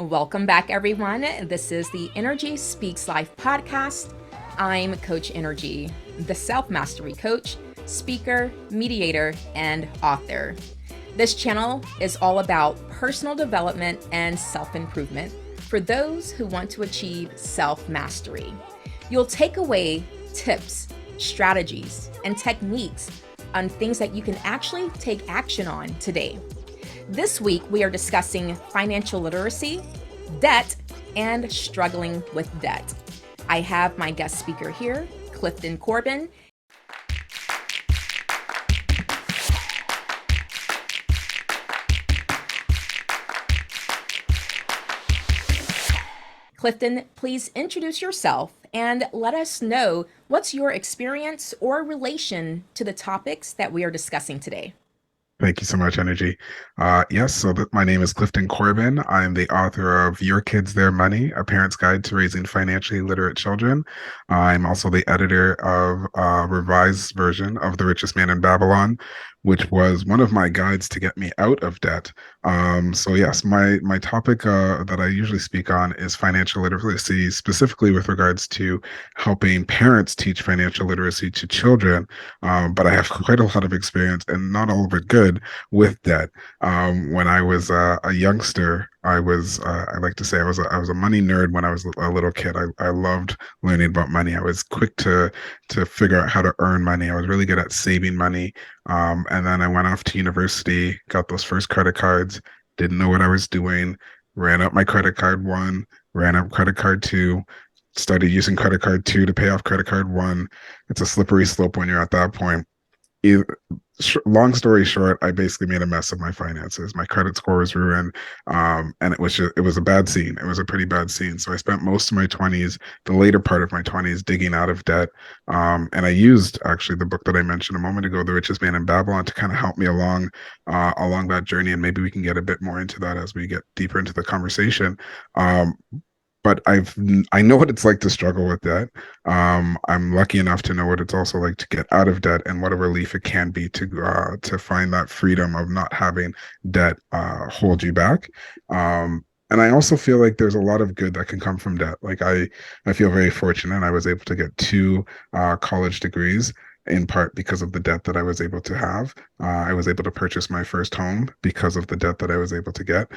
Welcome back, everyone. This is the Nrgy Speaks Life podcast. I'm Coach Nrgy, the self mastery coach, speaker, mediator, and author. This channel is all about personal development and self improvement for those who want to achieve self mastery. You'll take away tips, strategies, and techniques on things that you can actually take action on today. This week, we are discussing financial literacy, debt, and struggling with debt. I have my guest speaker here, Clifton Corbin. Clifton, please introduce yourself and let us know what's your experience or relation to the topics that we are discussing today. Thank you so much, Nrgy. My name is Clifton Corbin. I'm the author of Your Kids, Their Money, A Parent's Guide to Raising Financially Literate Children. I'm also the editor of a revised version of The Richest Man in Babylon, which was one of my guides to get me out of debt. My topic that I usually speak on is financial literacy, specifically with regards to helping parents teach financial literacy to children. But I have quite a lot of experience, and not all of it good, with debt. When I was a youngster, I like to say I was a money nerd when I was a little kid. I loved learning about money. I was quick to figure out how to earn money. I was really good at saving money. And then I went off to university, got those first credit cards, didn't know what I was doing, ran up my credit card one, ran up credit card two, started using credit card two to pay off credit card one. It's a slippery slope when you're at that point. Long story short, I basically made a mess of my finances. My credit score was ruined, and it was a bad scene. It was a pretty bad scene. So I spent most of my 20s, the later part of my 20s, digging out of debt. And I used actually the book that I mentioned a moment ago, The Richest Man in Babylon, to kind of help me along that journey. And maybe we can get a bit more into that as we get deeper into the conversation. But I know what it's like to struggle with debt. I'm lucky enough to know what it's also like to get out of debt, and what a relief it can be to find that freedom of not having debt hold you back. And I also feel like there's a lot of good that can come from debt. Like I feel very fortunate. I was able to get two college degrees, in part because of the debt that I was able to have. I was able to purchase my first home because of the debt that I was able to get.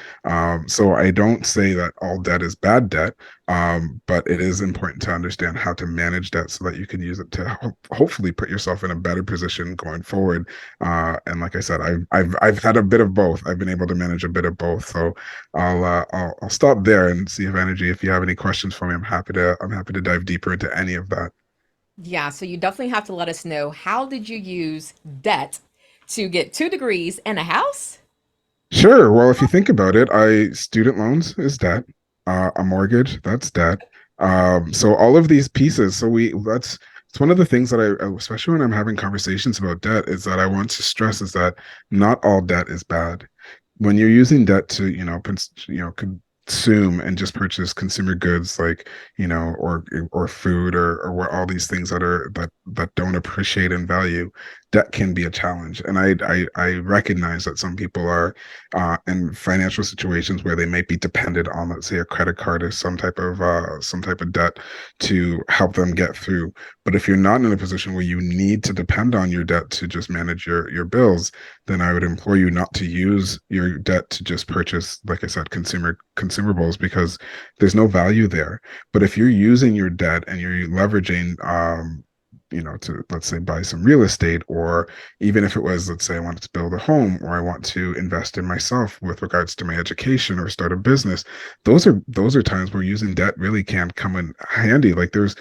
So I don't say that all debt is bad debt, but it is important to understand how to manage debt so that you can use it to hopefully put yourself in a better position going forward. And like I said, I've had a bit of both. I've been able to manage a bit of both. So I'll stop there and see if you have any questions for me. I'm happy to dive deeper into any of that. Yeah, so you definitely have to let us know, how did you use debt to get 2 degrees and a house? Sure. Well, if you think about it, I student loans is debt, a mortgage, that's debt. So all of these pieces, it's one of the things that especially when I'm having conversations about debt, is that I want to stress is that not all debt is bad. When you're using debt to, consume and just purchase consumer goods, like, or food, or what, all these things that don't appreciate in value, debt can be a challenge. And I recognize that some people are in financial situations where they might be dependent on, let's say, a credit card or some type of debt to help them get through. But if you're not in a position where you need to depend on your debt to just manage your bills, then I would implore you not to use your debt to just purchase, like I said, consumables, because there's no value there. But if you're using your debt and you're leveraging, to, let's say, buy some real estate, or even if it was, let's say, I wanted to build a home, or I want to invest in myself with regards to my education or start a business, those are times where using debt really can come in handy. Like there's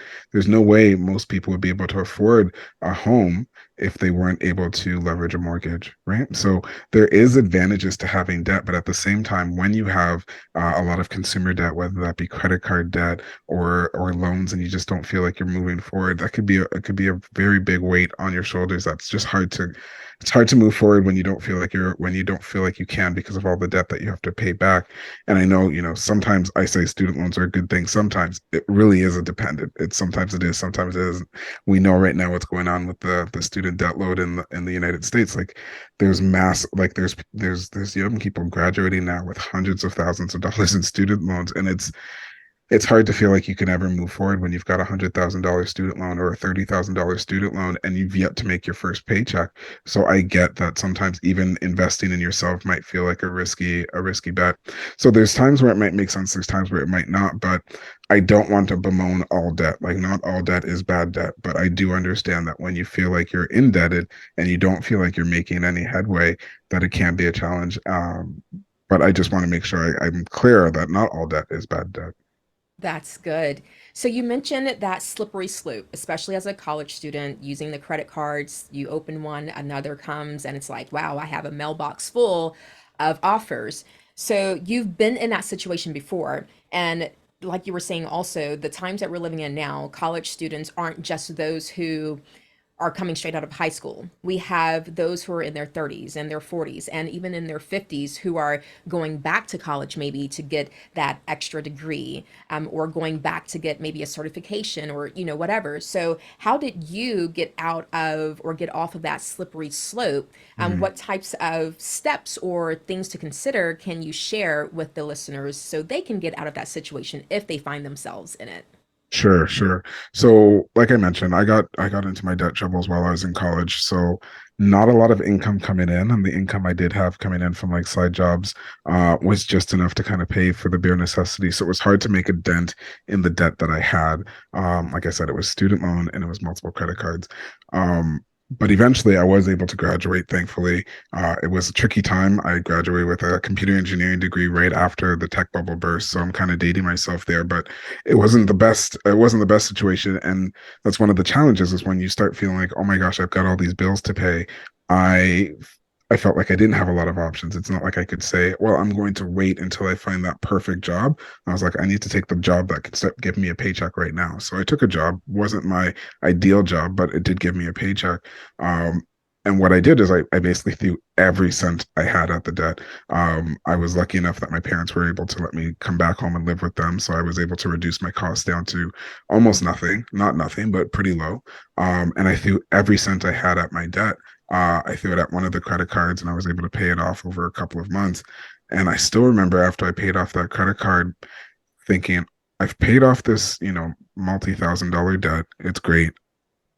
no way most people would be able to afford a home if they weren't able to leverage a mortgage, right? So there is advantages to having debt, but at the same time, when you have a lot of consumer debt, whether that be credit card debt or loans, and you just don't feel like you're moving forward, that could be a very big weight on your shoulders. That's just it's hard to move forward when you don't feel like you can, because of all the debt that you have to pay back. And I know, sometimes I say student loans are a good thing. Sometimes it really is a dependent. Sometimes it is, sometimes it isn't. We know right now what's going on with the student student debt load in the United States. Like there's young people graduating now with hundreds of thousands of dollars in student loans, and it's hard to feel like you can ever move forward when you've got $100,000 student loan or a $30,000 student loan and you've yet to make your first paycheck. So I get that sometimes even investing in yourself might feel like a risky bet. So there's times where it might make sense, there's times where it might not, but I don't want to bemoan all debt. Like not all debt is bad debt, but I do understand that when you feel like you're indebted and you don't feel like you're making any headway, that it can be a challenge. But I just want to make sure I'm clear that not all debt is bad debt. That's good. So you mentioned that slippery slope, especially as a college student using the credit cards. You open one, another comes, and it's like, wow, I have a mailbox full of offers. So you've been in that situation before. And like you were saying, also, the times that we're living in now, college students aren't just those who are coming straight out of high school. We have those who are in their 30s and their 40s and even in their 50s who are going back to college maybe to get that extra degree, or going back to get maybe a certification or, whatever. So, how did you get out of or get off of that slippery slope? Mhm. What types of steps or things to consider can you share with the listeners so they can get out of that situation if they find themselves in it? Sure, sure. So, like I mentioned, I got into my debt troubles while I was in college. So, not a lot of income coming in, and the income I did have coming in from like side jobs was just enough to kind of pay for the bare necessities. So it was hard to make a dent in the debt that I had. Like I said, it was student loan and it was multiple credit cards. But eventually, I was able to graduate, thankfully. It was a tricky time. I graduated with a computer engineering degree right after the tech bubble burst, so I'm kind of dating myself there, but it wasn't the best. It wasn't the best situation, and that's one of the challenges is when you start feeling like, oh my gosh, I've got all these bills to pay. I I felt like I didn't have a lot of options. It's not like I could say, well, I'm going to wait until I find that perfect job. I was like, I need to take the job that can start giving me a paycheck right now. So I took a job. Wasn't my ideal job, but it did give me a paycheck. Um, and what I did is I basically threw every cent I had at the debt. I was lucky enough that my parents were able to let me come back home and live with them. So I was able to reduce my costs down to almost nothing, not nothing, but pretty low. And I threw every cent I had at my debt. I threw it at one of the credit cards and I was able to pay it off over a couple of months. And I still remember after I paid off that credit card thinking, I've paid off this, multi-thousand-dollar debt. It's great,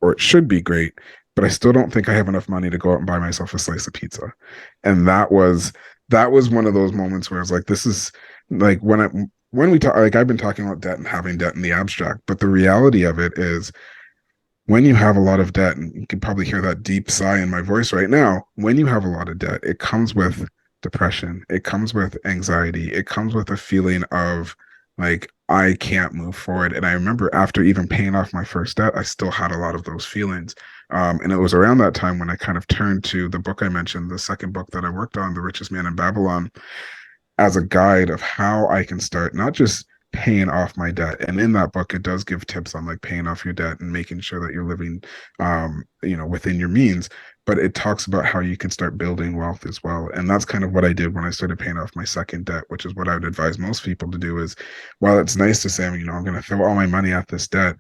or it should be great, but I still don't think I have enough money to go out and buy myself a slice of pizza. And that was one of those moments where I was like, this is like when we talk, like I've been talking about debt and having debt in the abstract, but the reality of it is when you have a lot of debt, and you can probably hear that deep sigh in my voice right now, when you have a lot of debt, it comes with depression, it comes with anxiety, it comes with a feeling of like, I can't move forward. And I remember after even paying off my first debt, I still had a lot of those feelings. And it was around that time when I kind of turned to the book I mentioned, the second book that I worked on, The Richest Man in Babylon, as a guide of how I can start not just paying off my debt. And in that book, it does give tips on like paying off your debt and making sure that you're living, within your means. But it talks about how you can start building wealth as well. And that's kind of what I did when I started paying off my second debt, which is what I would advise most people to do is, while it's nice to say, I'm going to throw all my money at this debt.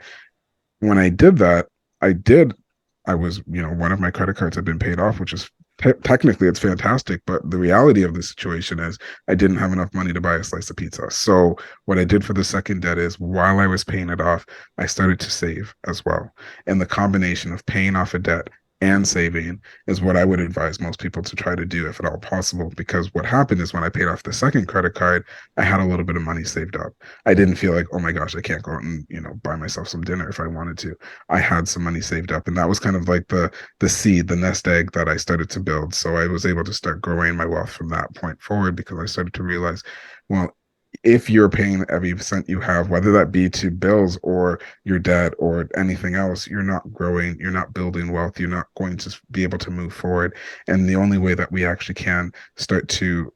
When I did that, I did, I was, one of my credit cards had been paid off, which is technically it's fantastic, but the reality of the situation is I didn't have enough money to buy a slice of pizza. So what I did for the second debt is while I was paying it off, I started to save as well. And the combination of paying off a debt and saving is what I would advise most people to try to do if at all possible. Because what happened is when I paid off the second credit card, I had a little bit of money saved up. I didn't feel like, oh my gosh, I can't go out and, buy myself some dinner if I wanted to. I had some money saved up. And that was kind of like the seed, the nest egg that I started to build. So I was able to start growing my wealth from that point forward because I started to realize, well, if you're paying every cent you have, whether that be to bills or your debt or anything else, you're not growing, you're not building wealth, you're not going to be able to move forward. And the only way that we actually can start to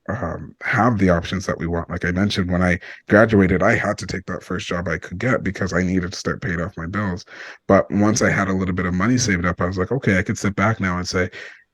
have the options that we want, like I mentioned, when I graduated, I had to take that first job I could get because I needed to start paying off my bills. But once I had a little bit of money saved up, I was like, okay, I could sit back now and say,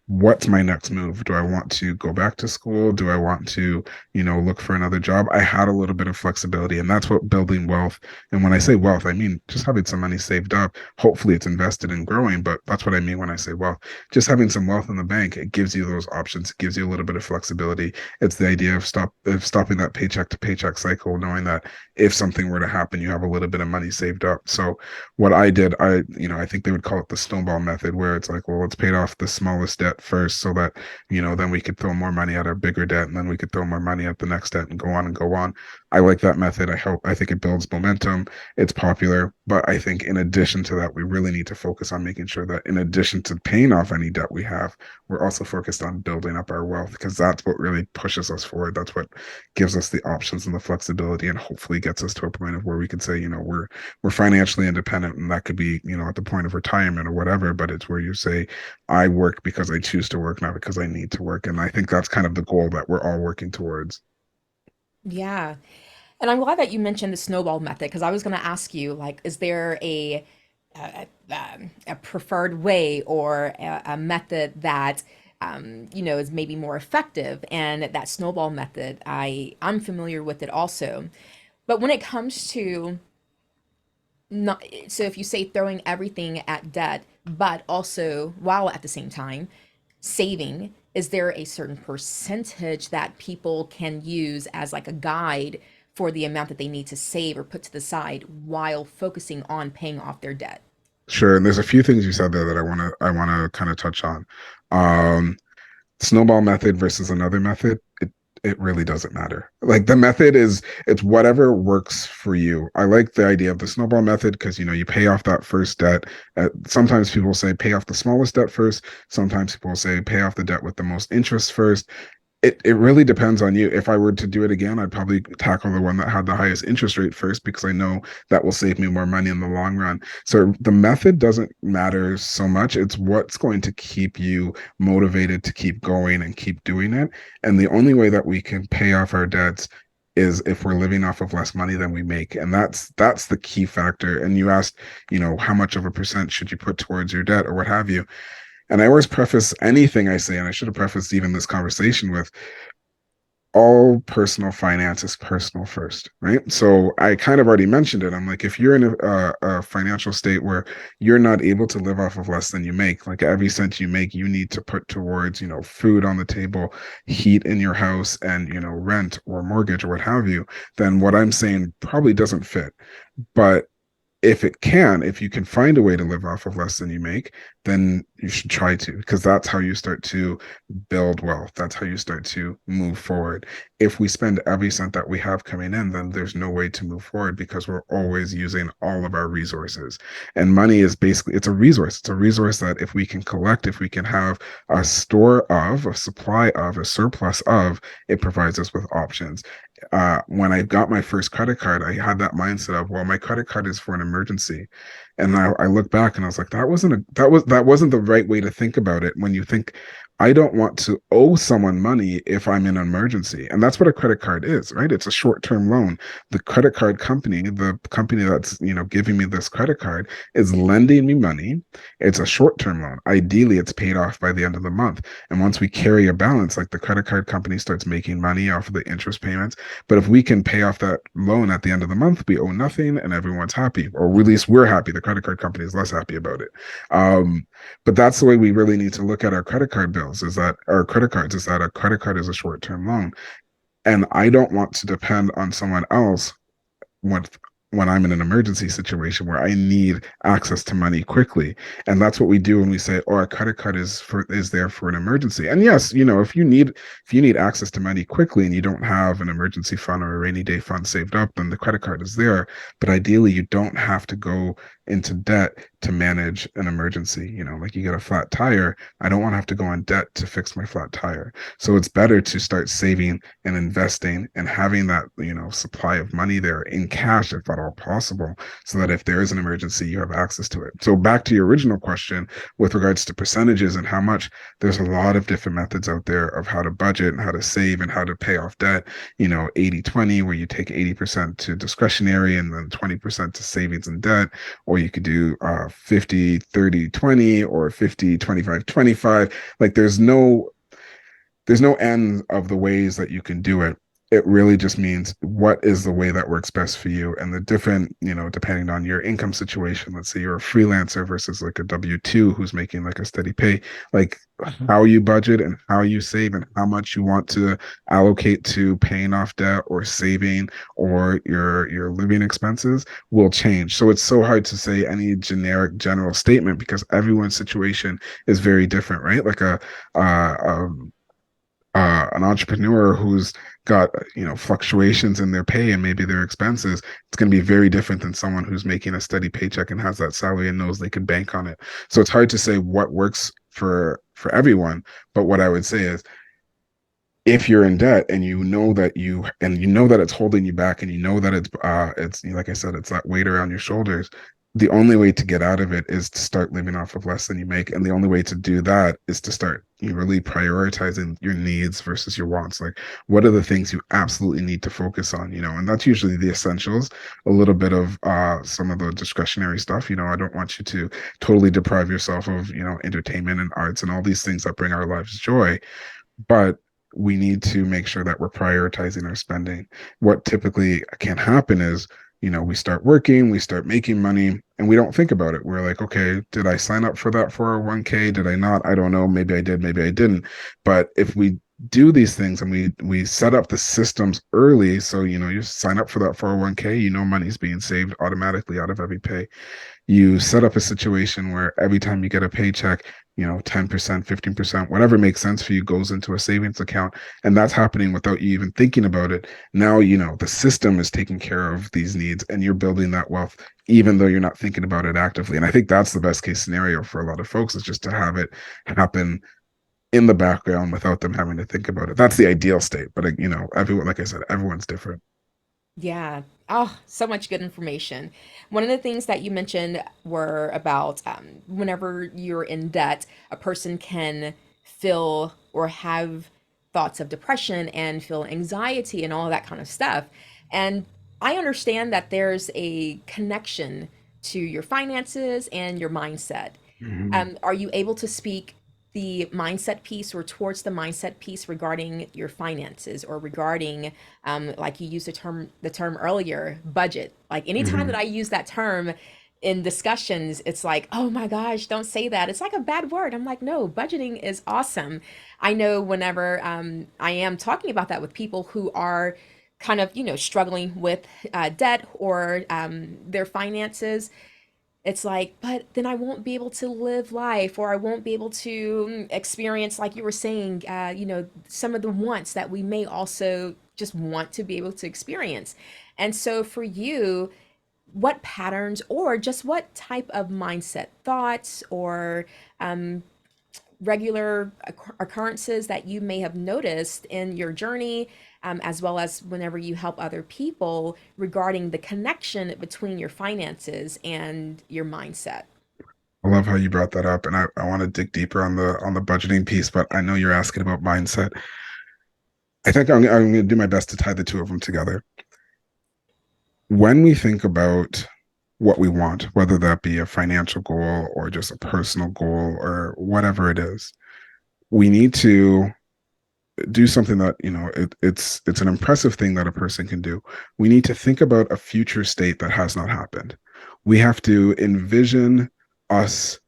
what's my next move? Do I want to go back to school? Do I want to, look for another job? I had a little bit of flexibility, and that's what building wealth. And when I say wealth, I mean just having some money saved up. Hopefully, it's invested in growing, but that's what I mean when I say wealth. Just having some wealth in the bank, it gives you those options. It gives you a little bit of flexibility. It's the idea of stopping that paycheck to paycheck cycle, knowing that if something were to happen, you have a little bit of money saved up. So what I did, I think they would call it the snowball method, where it's like, well, let's pay off the smallest debt first so that, then we could throw more money at our bigger debt, and then we could throw more money at the next debt and go on and go on. I like that method. I think it builds momentum. It's popular, but I think in addition to that, we really need to focus on making sure that in addition to paying off any debt we have, we're also focused on building up our wealth, because that's what really pushes us forward. That's what gives us the options and the flexibility, and hopefully gets us to a point of where we can say, we're financially independent, and that could be, at the point of retirement or whatever, but it's where you say, I work because I choose to work, not because I need to work. And I think that's kind of the goal that we're all working towards. Yeah. And I'm glad that you mentioned the snowball method because I was going to ask you, like, is there a preferred way or a method that is maybe more effective? And that snowball method, I'm familiar with it also. But when it comes to not, so if you say throwing everything at debt, but also while at the same time saving, is there a certain percentage that people can use as like a guide for the amount that they need to save or put to the side while focusing on paying off their debt? Sure. And there's a few things you said there that I want to kind of touch on. Um, Snowball method versus another method, it really doesn't matter. Like, the method is, it's whatever works for you. I like the idea of the snowball method because you pay off that first debt. Sometimes people say pay off the smallest debt first. Sometimes people say pay off the debt with the most interest first. It really depends on you. If I were to do it again, I'd probably tackle the one that had the highest interest rate first, because I know that will save me more money in the long run. So the method doesn't matter so much. It's what's going to keep you motivated to keep going and keep doing it. And the only way that we can pay off our debts is if we're living off of less money than we make. And that's the key factor. And you asked, how much of a percent should you put towards your debt or what have you? And I always preface anything I say, and I should have prefaced even this conversation with, all personal finance is personal first, right? So I kind of already mentioned it. I'm like, if you're in a financial state where you're not able to live off of less than you make, like every cent you make, you need to put towards, food on the table, heat in your house, and, rent or mortgage or what have you, then what I'm saying probably doesn't fit. But if you can find a way to live off of less than you make, then you should try to, because that's how you start to build wealth. That's how you start to move forward. If we spend every cent that we have coming in, then there's no way to move forward, because we're always using all of our resources. And money is basically, it's a resource. It's a resource that if we can collect, if we can have a store of, a supply of, a surplus of, it provides us with options. When I got my first credit card, I had that mindset of, well, my credit card is for an emergency. And I look back and I was like, that wasn't the right way to think about it. When you think, I don't want to owe someone money if I'm in an emergency. And that's what a credit card is, right? It's a short-term loan. The credit card company, the company that's, giving me this credit card, is lending me money. It's a short-term loan. Ideally, it's paid off by the end of the month. And once we carry a balance, like, the credit card company starts making money off of the interest payments. But if we can pay off that loan at the end of the month, we owe nothing and everyone's happy, or at least we're happy. The credit card company is less happy about it. But that's the way we really need to look at our credit card bills, is that our credit cards, is that a credit card is a short-term loan. And I don't want to depend on someone else when when I'm in an emergency situation where I need access to money quickly. And that's what we do when we say, oh, our credit card is there for an emergency. And yes, if you need access to money quickly and you don't have an emergency fund or a rainy day fund saved up, then the credit card is there. But ideally, you don't have to go into debt to manage an emergency. Like, you get a flat tire. I don't want to have to go on debt to fix my flat tire. So it's better to start saving and investing and having that, supply of money there in cash, if at all possible, so that if there is an emergency, you have access to it. So back to your original question with regards to percentages and how much, there's a lot of different methods out there of how to budget and how to save and how to pay off debt. 80/20, where you take 80% to discretionary and then 20% to savings and debt, or or you could do 50, 30, 20, or 50, 25, 25. Like there's no end of the ways that you can do it. It really just means what is the way that works best for you, and the different, depending on your income situation. Let's say you're a freelancer versus like a W-2 who's making like a steady pay, like how you budget and how you save and how much you want to allocate to paying off debt or saving or your living expenses will change. So it's so hard to say any generic general statement because everyone's situation is very different, right? Like uh, an entrepreneur who's got fluctuations in their pay and maybe their expenses, it's going to be very different than someone who's making a steady paycheck and has that salary and knows they can bank on it. So it's hard to say what works for everyone, but what I would say is if you're in debt and you know that it's holding you back and you know that it's like I said, it's that weight around your shoulders, the only way to get out of it is to start living off of less than you make. And the only way to do that is to start really prioritizing your needs versus your wants. Like, what are the things you absolutely need to focus on, and that's usually the essentials, a little bit of some of the discretionary stuff. I don't want you to totally deprive yourself of, entertainment and arts and all these things that bring our lives joy. But we need to make sure that we're prioritizing our spending. What typically can happen is, we start working, we start making money, and we don't think about it. We're like, okay, did I sign up for that 401k? Did I not? I don't know. Maybe I did, maybe I didn't. But if we do these things and we set up the systems early, so you sign up for that 401k, money's being saved automatically out of every pay. You set up a situation where every time you get a paycheck, 10%, 15%, whatever makes sense for you goes into a savings account. And that's happening without you even thinking about it. Now, the system is taking care of these needs and you're building that wealth, even though you're not thinking about it actively. And I think that's the best case scenario for a lot of folks, is just to have it happen in the background without them having to think about it. That's the ideal state. But, everyone, like I said, everyone's different. Yeah. Oh, so much good information. One of the things that you mentioned were about whenever you're in debt, a person can feel or have thoughts of depression and feel anxiety and all of that kind of stuff. And I understand that there's a connection to your finances and your mindset. Mhm. Are you able to speak the mindset piece or towards the mindset piece regarding your finances or regarding, like you used the term earlier, budget? Like anytime that Mhm. I use that term in discussions, it's like, oh my gosh, don't say that. It's like a bad word. I'm like, no, budgeting is awesome. I know whenever I am talking about that with people who are kind of, struggling with debt or their finances, it's like, but then I won't be able to live life, or I won't be able to experience, like you were saying, some of the wants that we may also just want to be able to experience. And so for you, what patterns or just what type of mindset thoughts or regular occurrences that you may have noticed in your journey, as well as whenever you help other people regarding the connection between your finances and your mindset? I love how you brought that up, and I want to dig deeper on the budgeting piece, but I know you're asking about mindset. I think I'm going to do my best to tie the two of them together. When we think about what we want, whether that be a financial goal or just a personal goal or whatever it is, we need to do something that it's an impressive thing that a person can do. We need to think about a future state that has not happened. We have to envision us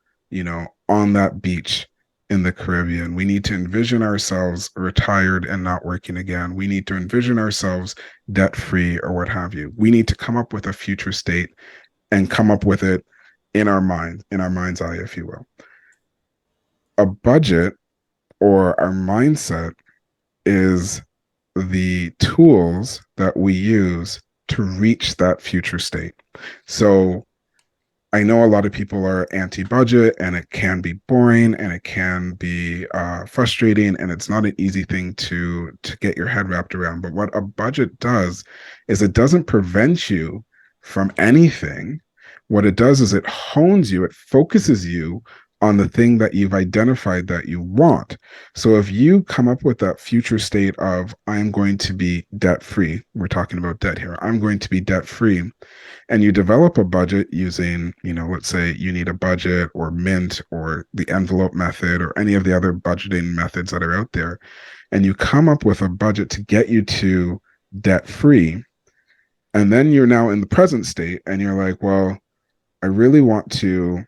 on that beach in the Caribbean. We need to envision ourselves retired and not working again. We need to envision ourselves debt free or what have you. We need to come up with a future state and come up with it in our mind's eye, if you will. A budget or our mindset is the tools that we use to reach that future state. So I know a lot of people are anti-budget, and it can be boring, and it can be frustrating, and it's not an easy thing to get your head wrapped around. But what a budget does is it doesn't prevent you from anything. What it does is it hones you, it focuses you on the thing that you've identified that you want. So if you come up with that future state of, I'm going to be debt free, we're talking about debt here, I'm going to be debt free, and you develop a budget using, let's say you need a budget or Mint or the envelope method or any of the other budgeting methods that are out there, and you come up with a budget to get you to debt free. And then you're now in the present state and you're like, well, I really want to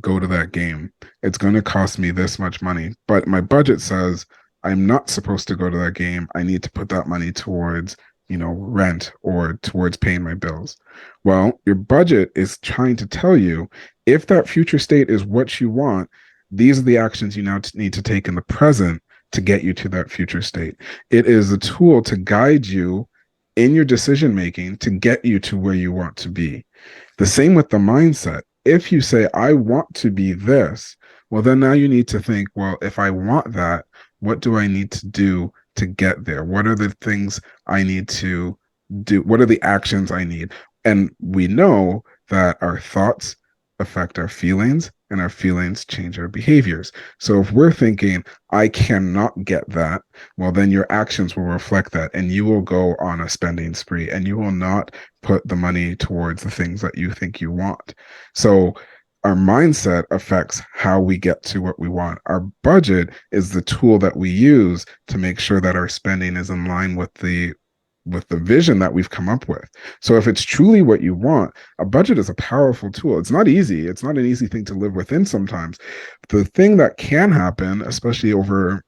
go to that game. It's going to cost me this much money, but my budget says I'm not supposed to go to that game. I need to put that money towards, rent or towards paying my bills. Well, your budget is trying to tell you if that future state is what you want, these are the actions you now need to take in the present to get you to that future state. It is a tool to guide you in your decision making to get you to where you want to be. The same with the mindset. If you say, I want to be this, well, then now you need to think, well, if I want that, what do I need to do to get there? What are the things I need to do? What are the actions I need? And we know that our thoughts affect our feelings and our feelings change our behaviors. So if we're thinking, I cannot get that, well, then your actions will reflect that and you will go on a spending spree and you will not put the money towards the things that you think you want. So our mindset affects how we get to what we want. Our budget is the tool that we use to make sure that our spending is in line with the vision that we've come up with. So if it's truly what you want, a budget is a powerful tool. It's not easy. It's not an easy thing to live within sometimes. The thing that can happen, especially over,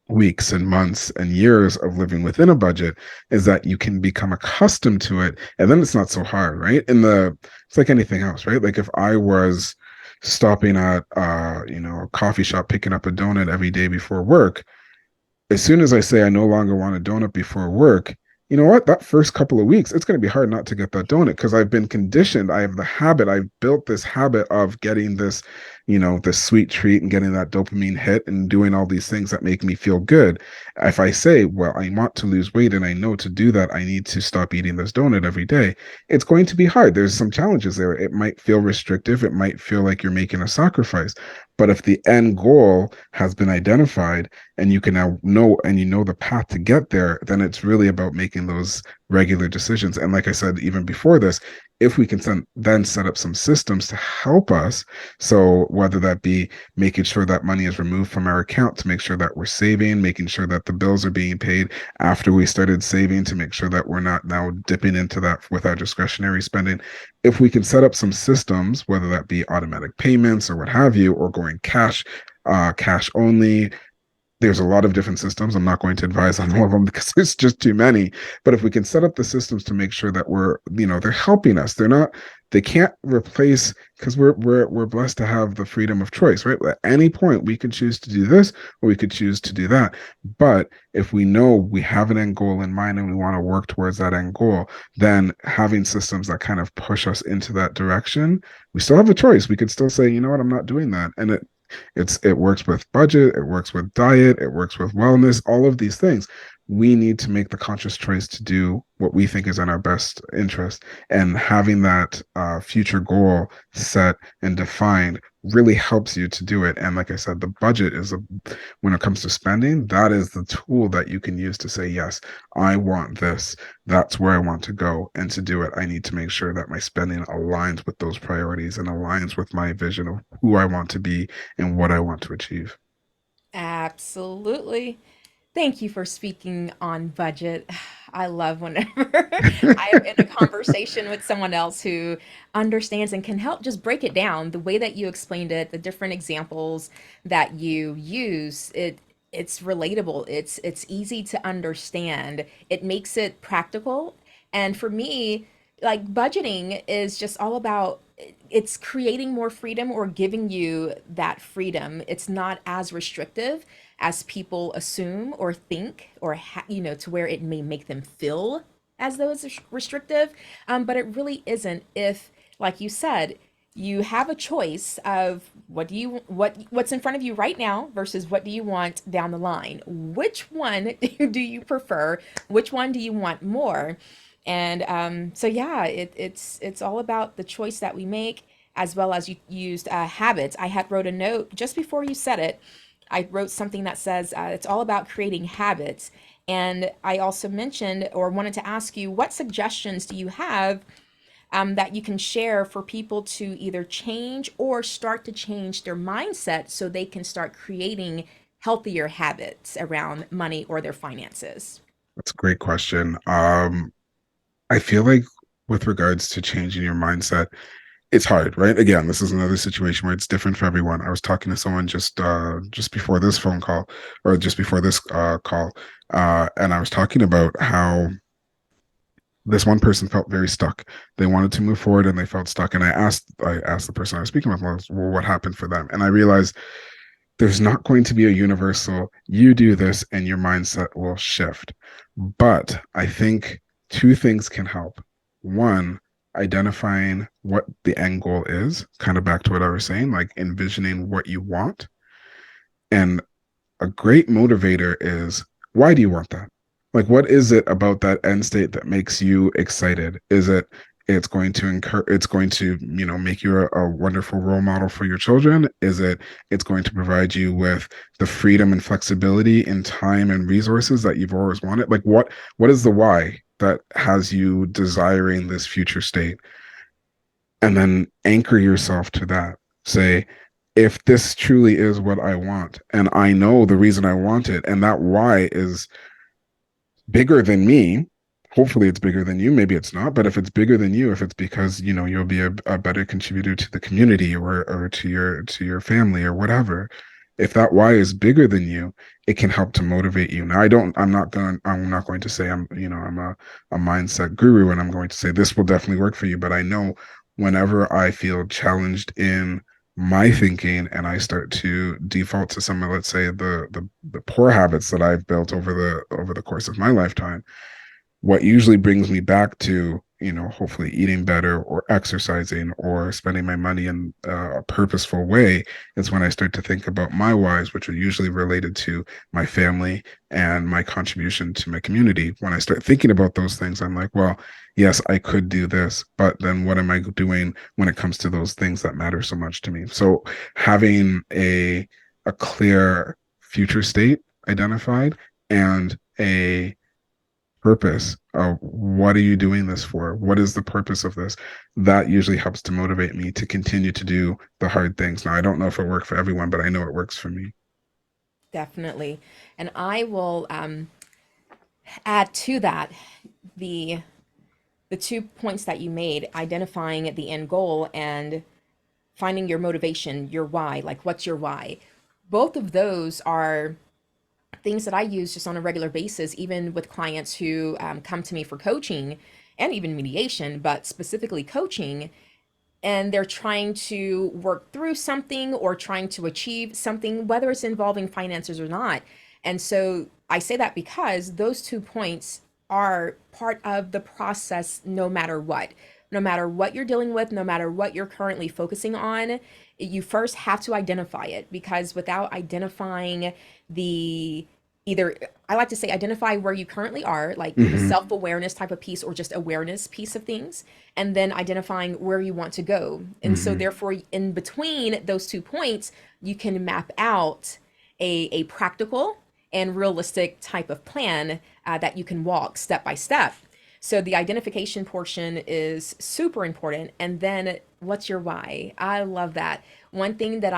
weeks and months and years of living within a budget, is that you can become accustomed to it and then it's not so hard, right? It's like anything else, right? Like if I was stopping at a coffee shop picking up a donut every day before work, as soon as I say I no longer want a donut before work, you know what? That first couple of weeks, it's going to be hard not to get that donut because I've been conditioned. I have the habit. I've built this habit of getting this, this sweet treat and getting that dopamine hit and doing all these things that make me feel good. If I say, well, I want to lose weight and I know to do that, I need to stop eating this donut every day, it's going to be hard. There's some challenges there. It might feel restrictive. It might feel like you're making a sacrifice. But if the end goal has been identified and you can now know and you know the path to get there, then it's really about making those regular decisions. And like I said, even before this, if we can then set up some systems to help us, so whether that be making sure that money is removed from our account to make sure that we're saving, making sure that the bills are being paid after we started saving to make sure that we're not now dipping into that with our discretionary spending. If we can set up some systems, whether that be automatic payments or what have you, or going cash only, there's a lot of different systems. I'm not going to advise on all of them because it's just too many. But if we can set up the systems to make sure that they're helping us. They can't replace, because we're blessed to have the freedom of choice, right? At any point we could choose to do this or we could choose to do that. But if we know we have an end goal in mind and we want to work towards that end goal, then having systems that kind of push us into that direction, we still have a choice. We could still say, you know what, I'm not doing that. And it works with budget, it works with diet, it works with wellness, all of these things. We need to make the conscious choice to do what we think is in our best interest. And having that future goal set and defined really helps you to do it. And like I said, the budget when it comes to spending, that is the tool that you can use to say, yes, I want this. That's where I want to go. And to do it, I need to make sure that my spending aligns with those priorities and aligns with my vision of who I want to be and what I want to achieve. Absolutely. Thank you for speaking on budget. I love whenever I am in a conversation with someone else who understands and can help just break it down the way that you explained it, the different examples that you use. It's relatable. It's easy to understand. It makes it practical. And for me, like budgeting is just all about it's creating more freedom or giving you that freedom. It's not as restrictive as people assume or think or to where it may make them feel as though it's restrictive, but it really isn't. If, like you said, you have a choice of what's in front of you right now versus what do you want down the line. Which one do you prefer? Which one do you want more? And so yeah, it's all about the choice that we make. as well as you used habits. I had wrote a note just before you said it. I wrote something that says it's all about creating habits. And I also mentioned or wanted to ask you, what suggestions do you have that you can share for people to either change or start to change their mindset so they can start creating healthier habits around money or their finances? That's a great question. I feel like with regards to changing your mindset, it's hard, right? Again, this is another situation where it's different for everyone. I was talking to someone just before this phone call, or just before this call, and I was talking about how this one person felt very stuck. They wanted to move forward and they felt stuck. And I asked the person I was speaking with, well, what happened for them? And I realized there's not going to be a universal, you do this and your mindset will shift. But I think two things can help. One, identifying what the end goal is, kind of back to what I was saying, like envisioning what you want. And a great motivator is, why do you want that? Like, what is it about that end state that makes you excited? Is it it's going to it's going to, make you a wonderful role model for your children? Is it it's going to provide you with the freedom and flexibility in time and resources that you've always wanted? Like, what is the why that has you desiring this future state? And then anchor yourself to that. Say, if this truly is what I want, and I know the reason I want it, and that why is bigger than me, hopefully it's bigger than you, maybe it's not, but if it's bigger than you, if it's because you'll be a better contributor to the community, or to your family or whatever, if that why is bigger than you, it can help to motivate you. Now, I'm not going to say I'm a mindset guru and I'm going to say this will definitely work for you, but I know whenever I feel challenged in my thinking and I start to default to some of, let's say, the poor habits that I've built over the course of my lifetime, what usually brings me back to, hopefully eating better or exercising or spending my money in a purposeful way, is when I start to think about my whys, which are usually related to my family and my contribution to my community. When I start thinking about those things, I'm like, well, yes, I could do this, but then what am I doing when it comes to those things that matter so much to me? So having a clear future state identified and a purpose of, what are you doing this for? What is the purpose of this? That usually helps to motivate me to continue to do the hard things. Now, I don't know if it worked for everyone, but I know it works for me. Definitely. And I will add to that the the 2 points that you made, identifying the end goal and finding your motivation, your why, like what's your why. Both of those are things that I use just on a regular basis, even with clients who come to me for coaching and even mediation, but specifically coaching. And they're trying to work through something or trying to achieve something, whether it's involving finances or not. And so I say that because those 2 points are part of the process no matter what. No matter what you're dealing with, no matter what you're currently focusing on, you first have to identify it, because without identifying the either, I like to say, identify where you currently are, like the Hmm. self-awareness type of piece or just awareness piece of things, and then identifying where you want to go. And so Hmm. therefore in between those 2 points, you can map out a practical and realistic type of plan that you can walk step by step. So the identification portion is super important. And then what's your why? I love that. That's one thing that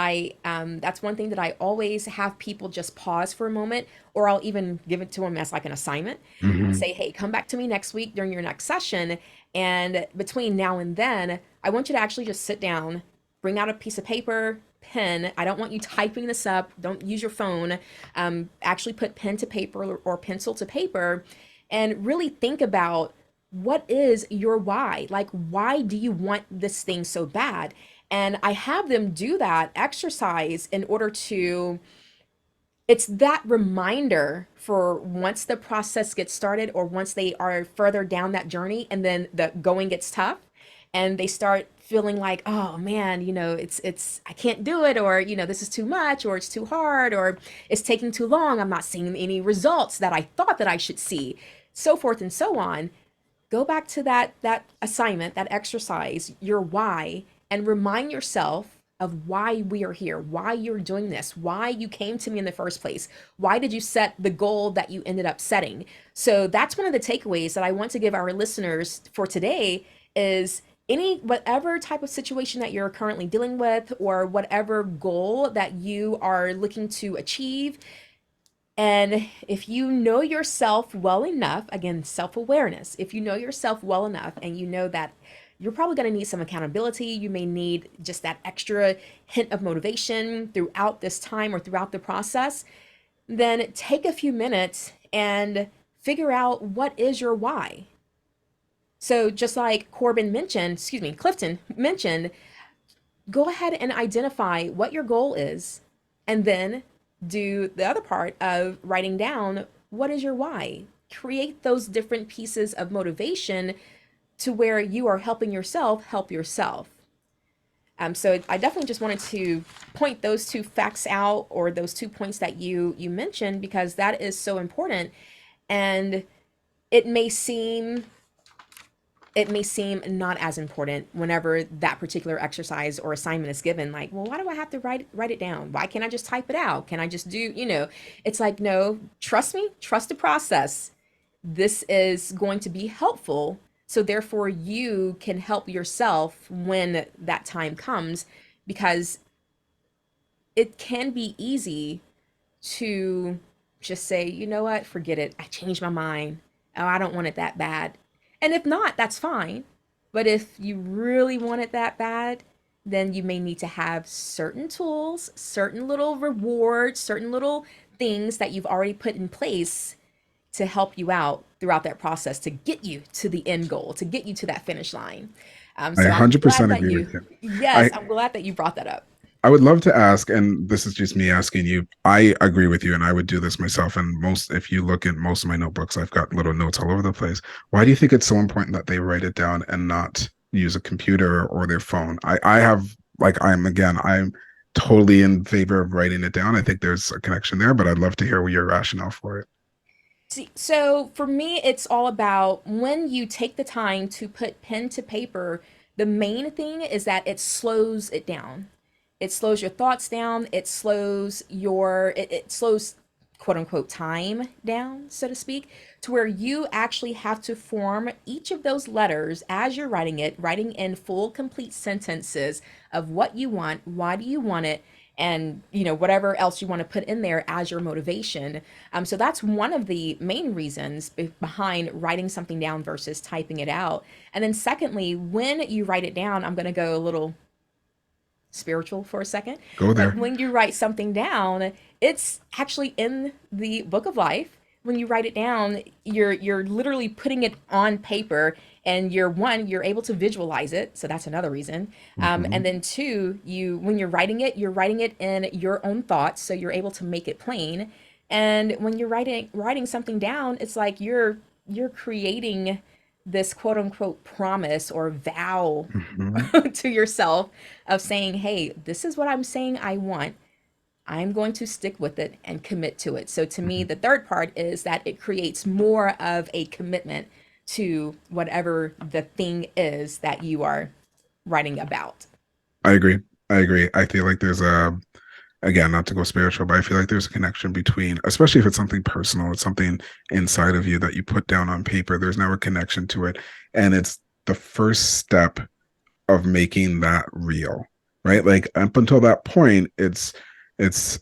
I always have people just pause for a moment, or I'll even give it to them as like an assignment and Hmm. say, hey, come back to me next week during your next session. And between now and then, I want you to actually just sit down, bring out a piece of paper, pen. I don't want you typing this up. Don't use your phone. Actually put pen to paper or pencil to paper and really think about, what is your why? Like, why do you want this thing so bad? And I have them do that exercise in order to, it's that reminder for once the process gets started or once they are further down that journey and then the going gets tough and they start feeling like, oh man, it's I can't do it, or this is too much, or it's too hard, or it's taking too long, I'm not seeing any results that I thought that I should see, so forth and so on. Go back to that assignment, that exercise, your why, and remind yourself of why we are here, why you're doing this, why you came to me in the first place. Why did you set the goal that you ended up setting? So that's one of the takeaways that I want to give our listeners for today is any whatever type of situation that you're currently dealing with or whatever goal that you are looking to achieve, and if you know yourself well enough, again, self awareness, if you know yourself well enough and you know that you're probably going to need some accountability, you may need just that extra hint of motivation throughout this time or throughout the process, then take a few minutes and figure out what is your why. So, just like Clifton mentioned, go ahead and identify what your goal is and then do the other part of writing down what is your why. Create those different pieces of motivation to where you are helping yourself help yourself. So I definitely just wanted to point those two facts out or those 2 points that you mentioned because that is so important. And it may seem it may seem not as important whenever that particular exercise or assignment is given. Like, well, why do I have to write it down? Why can't I just type it out? Can I just do, it's like, no, trust me, trust the process. This is going to be helpful. So therefore you can help yourself when that time comes, because it can be easy to just say, you know what, forget it. I changed my mind. Oh, I don't want it that bad. And if not, that's fine. But if you really want it that bad, then you may need to have certain tools, certain little rewards, certain little things that you've already put in place to help you out throughout that process to get you to the end goal, to get you to that finish line. I So I'm glad 100% that agree with you. yes, I I'm glad that you brought that up. I would love to ask, and this is just me asking you. I agree with you, and I would do this myself. And if you look at most of my notebooks, I've got little notes all over the place. Why do you think it's so important that they write it down and not use a computer or their phone? I have, like, I'm totally in favor of writing it down. I think there's a connection there, but I'd love to hear your rationale for it. See, so for me, it's all about when you take the time to put pen to paper, the main thing is that it slows it down. It slows your thoughts down. It slows quote unquote time down, so to speak, to where you actually have to form each of those letters as you're writing it, writing in full, complete sentences of what you want, why do you want it, and whatever else you want to put in there as your motivation. So that's one of the main reasons behind writing something down versus typing it out. And then secondly, when you write it down, I'm going to go a little spiritual for a second, Go but there. when you write something down, it's actually in the book of life. When you write it down, you're literally putting it on paper, and you're able to visualize it, so that's another reason. And Hmm. then two, when you're writing it in your own thoughts, so you're able to make it plain. And when you're writing something down, it's like you're creating this quote unquote promise or vow Hmm. to yourself of saying, hey, this is what I'm saying I want. I'm going to stick with it and commit to it. So to me, the third part is that it creates more of a commitment to whatever the thing is that you are writing about. I agree. I agree. I feel like there's again, not to go spiritual, but I feel like there's a connection between, especially if it's something personal, it's something inside of you that you put down on paper. There's now a connection to it. And it's the first step of making that real, right? Like up until that point, it's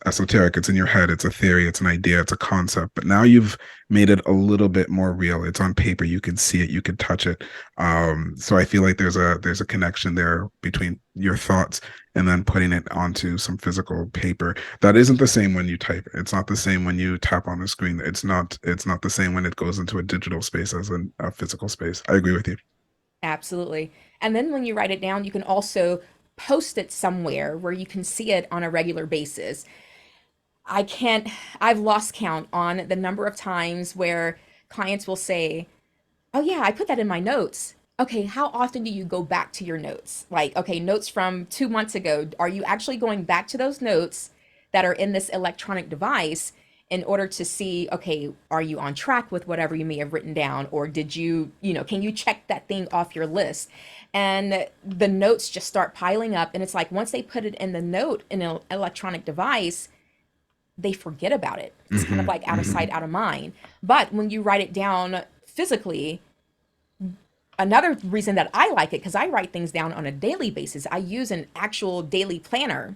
esoteric, it's in your head, it's a theory, it's an idea, it's a concept. But now you've made it a little bit more real. It's on paper, you can see it, you can touch it. So I feel like there's a connection there between your thoughts and then putting it onto some physical paper. That isn't the same when you type. It's not the same when you tap on the screen. It's not the same when it goes into a digital space as a physical space. I agree with you. Absolutely. And then when you write it down, you can also post it somewhere where you can see it on a regular basis. I can't, I've lost count on the number of times where clients will say, oh, yeah, I put that in my notes. Okay, how often do you go back to your notes? Like, okay, notes from 2 months ago. Are you actually going back to those notes that are in this electronic device in order to see, okay, are you on track with whatever you may have written down? Or did you, can you check that thing off your list? And the notes just start piling up. And it's like once they put it in the note in an electronic device, they forget about it. It's kind of Hmm. like out of Hmm. sight, out of mind. But when you write it down physically, another reason that I like it, because I write things down on a daily basis, I use an actual daily planner.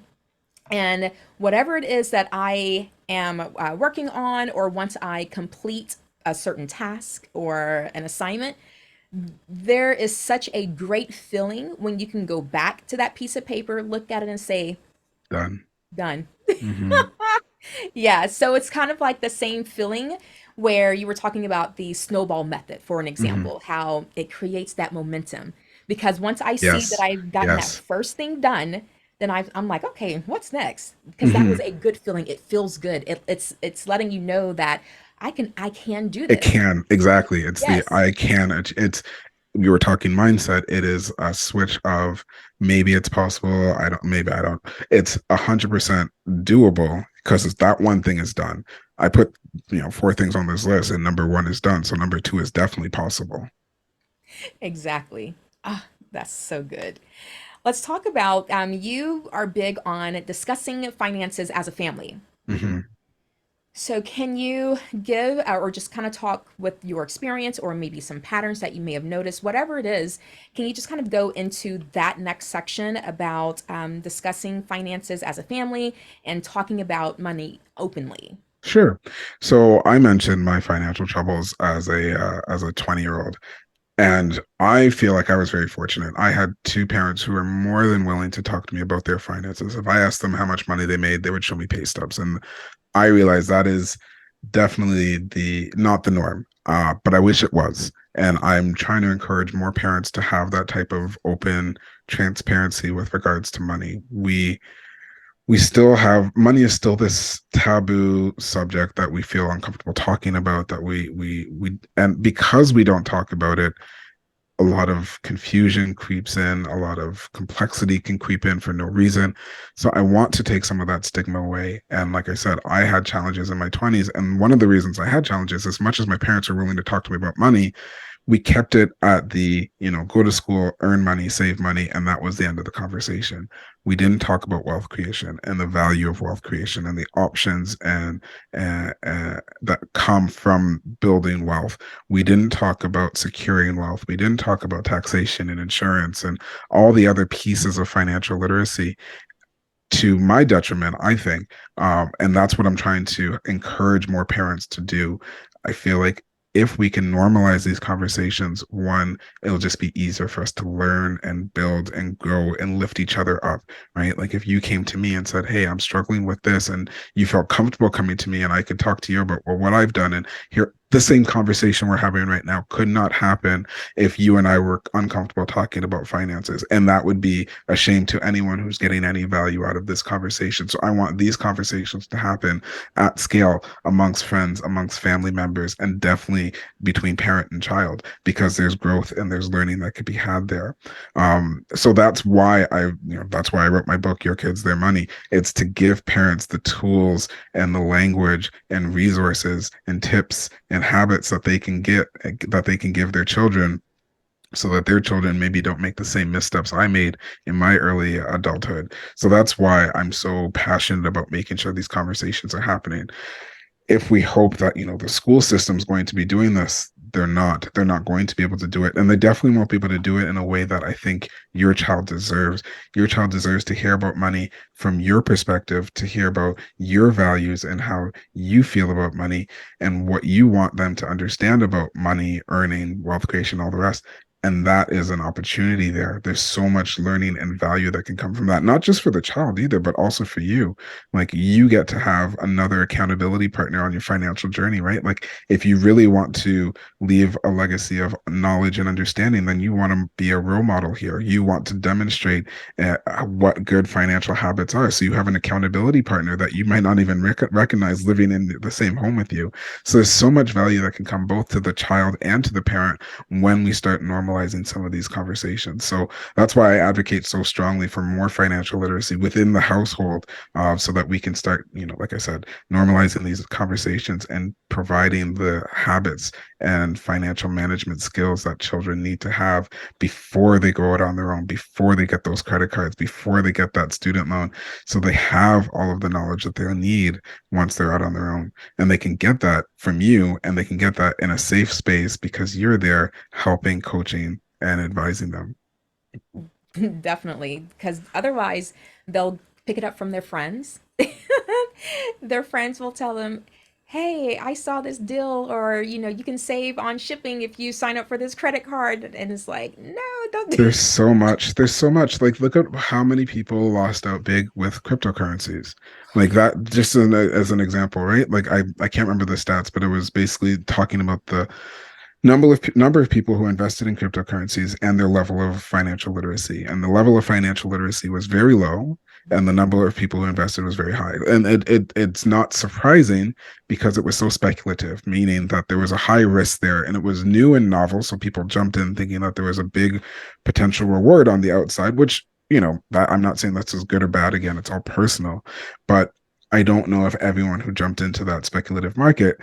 And whatever it is that I am working on, or once I complete a certain task or an assignment, there is such a great feeling when you can go back to that piece of paper, look at it, and say, Done. done. Hmm. Yeah, so it's kind of like the same feeling where you were talking about the snowball method, for an Hmm. example, how it creates that momentum. Because once I see that Yes. I've gotten that Yes. first thing done, then I'm like, okay, what's next? Because that was Hmm. a good feeling. It feels good. It's letting you know that I can do It this. can, exactly. It's the Yes, I can. It's you were talking mindset. It is a switch of maybe it's possible. I don't. Maybe I don't. It's 100% doable because it's that one thing is done. I put four things on this list, and number one is done. So number two is definitely possible. exactly. Ah, that's so good. Let's talk about you are big on discussing finances as a family. Hmm. So, can you give or just kind of talk with your experience or maybe some patterns that you may have noticed, whatever it is? Can you just kind of go into that next section about discussing finances as a family and talking about money openly? Sure. So I mentioned my financial troubles as a 20-year-old. And I feel like I was very fortunate. I had two parents who were more than willing to talk to me about their finances. If I asked them how much money they made, they would show me pay stubs. And I realize that is definitely the not the norm. But I wish it was. And I'm trying to encourage more parents to have that type of open transparency with regards to money. We still have money is still this taboo subject that we feel uncomfortable talking about, that we and because we don't talk about it, a lot of confusion creeps in, a lot of complexity can creep in for no reason. So I want to take some of that stigma away. And like I said, I had challenges in my 20s. And one of the reasons I had challenges, as much as my parents were willing to talk to me about money, we kept it at the, go to school, earn money, save money, and that was the end of the conversation. We didn't talk about wealth creation and the value of wealth creation and the options and that come from building wealth. We didn't talk about securing wealth. We didn't talk about taxation and insurance and all the other pieces of financial literacy, to my detriment, I think. And that's what I'm trying to encourage more parents to do. I feel like if we can normalize these conversations, one, it'll just be easier for us to learn and build and grow and lift each other up, right? Like if you came to me and said, hey, I'm struggling with this, and you felt comfortable coming to me and I could talk to you about, well, what I've done, and here, the same conversation we're having right now could not happen if you and I were uncomfortable talking about finances. And that would be a shame to anyone who's getting any value out of this conversation. So I want these conversations to happen at scale amongst friends, amongst family members, and definitely between parent and child, because there's growth and there's learning that could be had there. So that's why I wrote my book, Your Kids, Their Money. It's to give parents the tools and the language and resources and tips and habits that they can give their children, so that their children maybe don't make the same missteps I made in my early adulthood. So that's why I'm so passionate about making sure these conversations are happening. If we hope that the school system's going to be doing this, they're not going to be able to do it, and they definitely won't be able to do it in a way that I think your child deserves to hear about money from your perspective, to hear about your values and how you feel about money and what you want them to understand about money, earning, wealth creation, all the rest. And that is an opportunity there. There's so much learning and value that can come from that, not just for the child either, but also for you. Like you get to have another accountability partner on your financial journey, right? Like if you really want to leave a legacy of knowledge and understanding, then you want to be a role model here. You want to demonstrate what good financial habits are. So you have an accountability partner that you might not even recognize living in the same home with you. So there's so much value that can come both to the child and to the parent when we start normalizing normalizing some of these conversations. So that's why I advocate so strongly for more financial literacy within the household, so that we can start, like I said, normalizing these conversations and providing the habits and financial management skills that children need to have before they go out on their own, before they get those credit cards, before they get that student loan, so they have all of the knowledge that they'll need once they're out on their own. And they can get that from you, and they can get that in a safe space because you're there helping, coaching, and advising them. Definitely, because otherwise they'll pick it up from their friends. Their friends will tell them, "Hey, I saw this deal, or you can save on shipping if you sign up for this credit card." And it's like, "No, don't do." There's so much. Like, look at how many people lost out big with cryptocurrencies. Like that, just as an example, right? Like I can't remember the stats, but it was basically talking about the number of people who invested in cryptocurrencies and their level of financial literacy. And the level of financial literacy was very low, and the number of people who invested was very high. And it's not surprising because it was so speculative, meaning that there was a high risk there, and it was new and novel. So people jumped in thinking that there was a big potential reward on the outside, which, that I'm not saying that's as good or bad. Again, it's all personal, but I don't know if everyone who jumped into that speculative market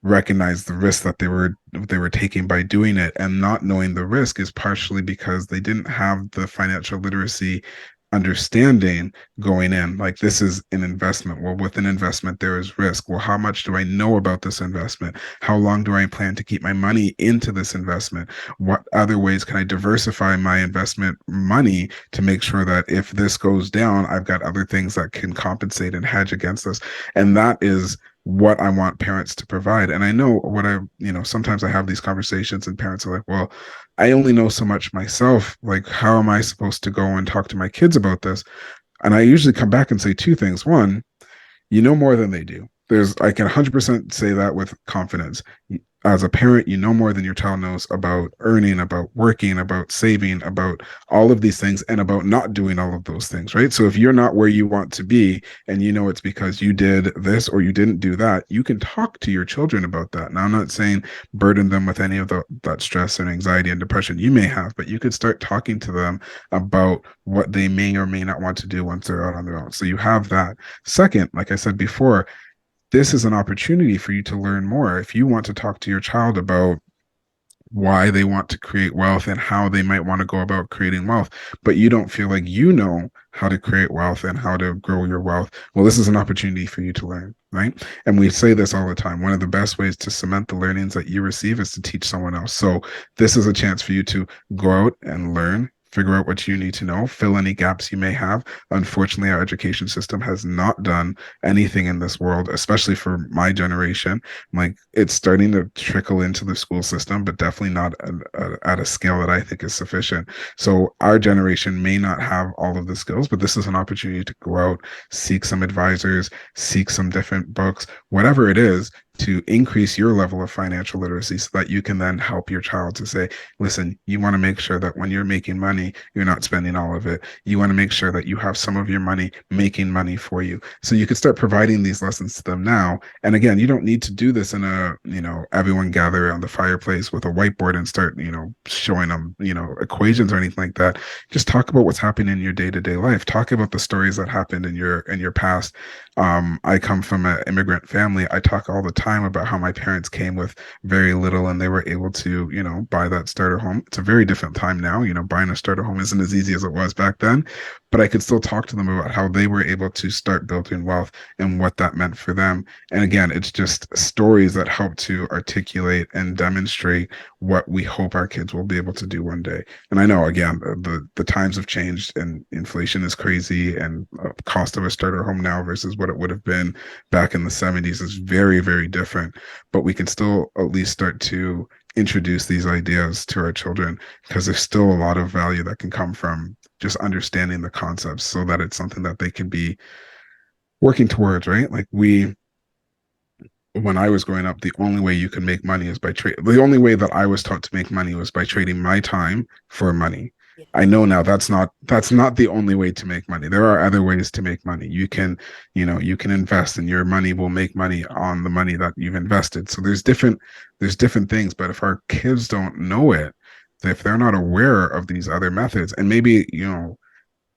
recognize the risk that they were taking by doing it. And not knowing the risk is partially because they didn't have the financial literacy understanding going in. Like, this is an investment. Well, with an investment there is risk. Well, how much do I know about this investment? How long do I plan to keep my money into this investment? What other ways can I diversify my investment money to make sure that if this goes down, I've got other things that can compensate and hedge against this? And that is what I want parents to provide. And I know sometimes I have these conversations and parents are like, well, I only know so much myself. Like, how am I supposed to go and talk to my kids about this? And I usually come back and say two things. One, you know more than they do. I can 100% say that with confidence. As a parent, you know more than your child knows about earning, about working, about saving, about all of these things, and about not doing all of those things, right? So if you're not where you want to be, and it's because you did this or you didn't do that, you can talk to your children about that. Now, I'm not saying burden them with any of that stress and anxiety and depression you may have, but you could start talking to them about what they may or may not want to do once they're out on their own. So you have that. Second, like I said before, this is an opportunity for you to learn more. If you want to talk to your child about why they want to create wealth and how they might want to go about creating wealth, but you don't feel like you know how to create wealth and how to grow your wealth, well, this is an opportunity for you to learn, right? And we say this all the time. One of the best ways to cement the learnings that you receive is to teach someone else. So this is a chance for you to go out and learn, figure out what you need to know, fill any gaps you may have. Unfortunately, our education system has not done anything in this world, especially for my generation. Like, it's starting to trickle into the school system, but definitely not at a scale that I think is sufficient. So our generation may not have all of the skills, but this is an opportunity to go out, seek some advisors, seek some different books, whatever it is, to increase your level of financial literacy so that you can then help your child to say, listen, you want to make sure that when you're making money, you're not spending all of it. You want to make sure that you have some of your money making money for you. So you could start providing these lessons to them now. And again, you don't need to do this in everyone gather around the fireplace with a whiteboard and start, showing them, equations or anything like that. Just talk about what's happening in your day-to-day life. Talk about the stories that happened in your past. I come from an immigrant family. I talk all the time about how my parents came with very little and they were able to, buy that starter home. It's a very different time now. Buying a starter home isn't as easy as it was back then, but I could still talk to them about how they were able to start building wealth and what that meant for them. And again, it's just stories that help to articulate and demonstrate what we hope our kids will be able to do one day. And I know, again, the times have changed and inflation is crazy, and cost of a starter home now versus what it would have been back in the 70s is very, very different. But we can still at least start to introduce these ideas to our children, because there's still a lot of value that can come from just understanding the concepts so that it's something that they can be working towards, right? Like, when I was growing up, the only way you can make money is by trade. The only way that I was taught to make money was by trading my time for money. Yeah. I know now that's not the only way to make money. There are other ways to make money. You can invest, and your money will make money on the money that you've invested. So there's different things, but if our kids don't know it, if they're not aware of these other methods, and maybe,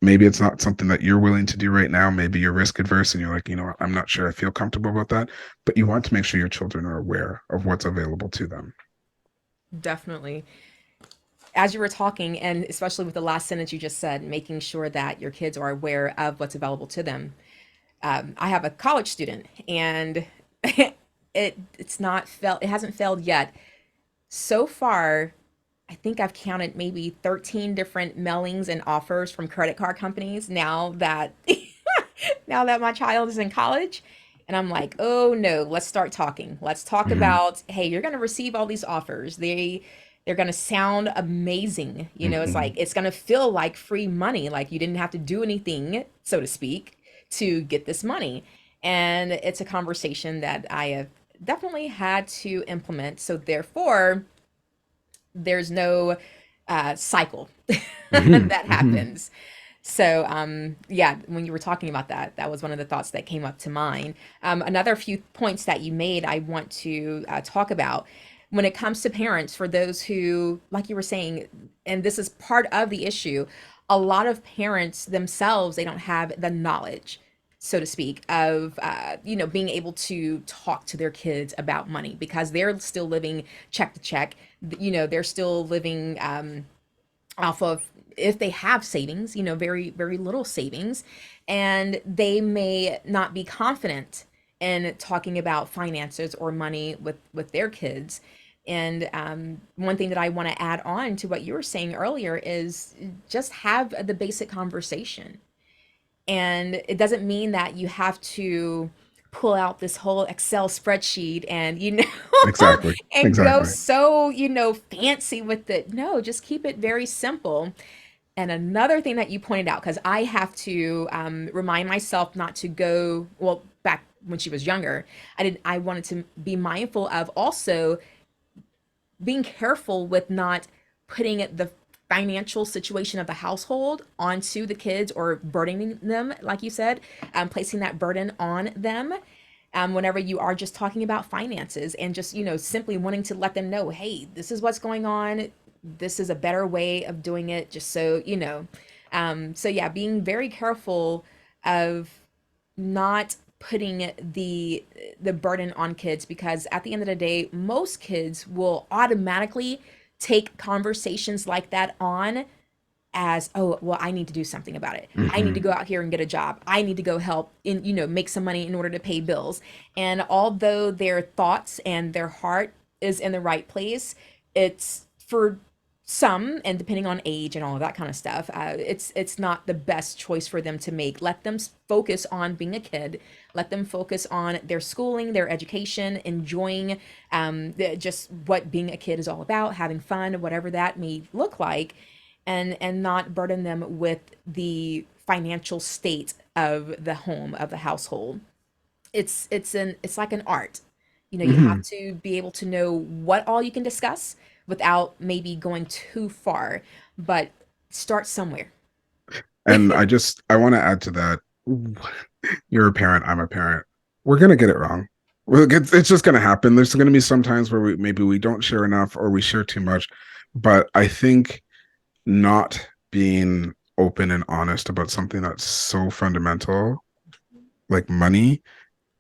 maybe it's not something that you're willing to do right now. Maybe you're risk adverse and you're like, I'm not sure I feel comfortable about that. But you want to make sure your children are aware of what's available to them. Definitely. As you were talking, and especially with the last sentence you just said, making sure that your kids are aware of what's available to them. I have a college student, and it hasn't failed yet. So far, I think I've counted maybe 13 different mailings and offers from credit card companies now that now that my child is in college. And I'm like, oh no, let's start talking. Let's talk Hmm. about, hey, you're gonna receive all these offers. They're gonna sound amazing. It's like Hmm. it's gonna feel like free money, like you didn't have to do anything, so to speak, to get this money. And it's a conversation that I have definitely had to implement. So therefore, there's no cycle Hmm. that Hmm. happens. So, yeah, when you were talking about that, that was one of the thoughts that came up to mind. Another few points that you made, I want to talk about when it comes to parents, for those who, like you were saying, and this is part of the issue, a lot of parents themselves, they don't have the knowledge, so to speak, of being able to talk to their kids about money because they're still living check to check. They're still living off of, if they have savings, very very little savings, and they may not be confident in talking about finances or money with their kids. And one thing that I want to add on to what you were saying earlier is just have the basic conversation. And it doesn't mean that you have to pull out this whole Excel spreadsheet and, Exactly. and go Exactly. so, fancy with it. No, just keep it very simple. And another thing that you pointed out, because I have to remind myself not to go, well, back when she was younger, I wanted to be mindful of also being careful with not putting the financial situation of the household onto the kids or burdening them, like you said, placing that burden on them. Whenever you are just talking about finances and just, simply wanting to let them know, hey, this is what's going on. This is a better way of doing it, just so you know. So, yeah, being very careful of not putting the burden on kids, because at the end of the day most kids will automatically take conversations like that on as, oh, well, I need to do something about it. I need to Hmm. go out here and get a job. I need to go help in, make some money in order to pay bills. And although their thoughts and their heart is in the right place, it's for some, and depending on age and all of that kind of stuff, it's not the best choice for them to make. Let them focus on being a kid. Let them focus on their schooling, their education, enjoying just what being a kid is all about, having fun, whatever that may look like, and not burden them with the financial state of the home, of the household. It's like an art. You have Hmm. to be able to know what all you can discuss without maybe going too far, but start somewhere. And I want to add to that. You're a parent, I'm a parent. We're gonna get it wrong. It's just gonna happen. There's gonna be some times where maybe we don't share enough or we share too much. But I think not being open and honest about something that's so fundamental, like money,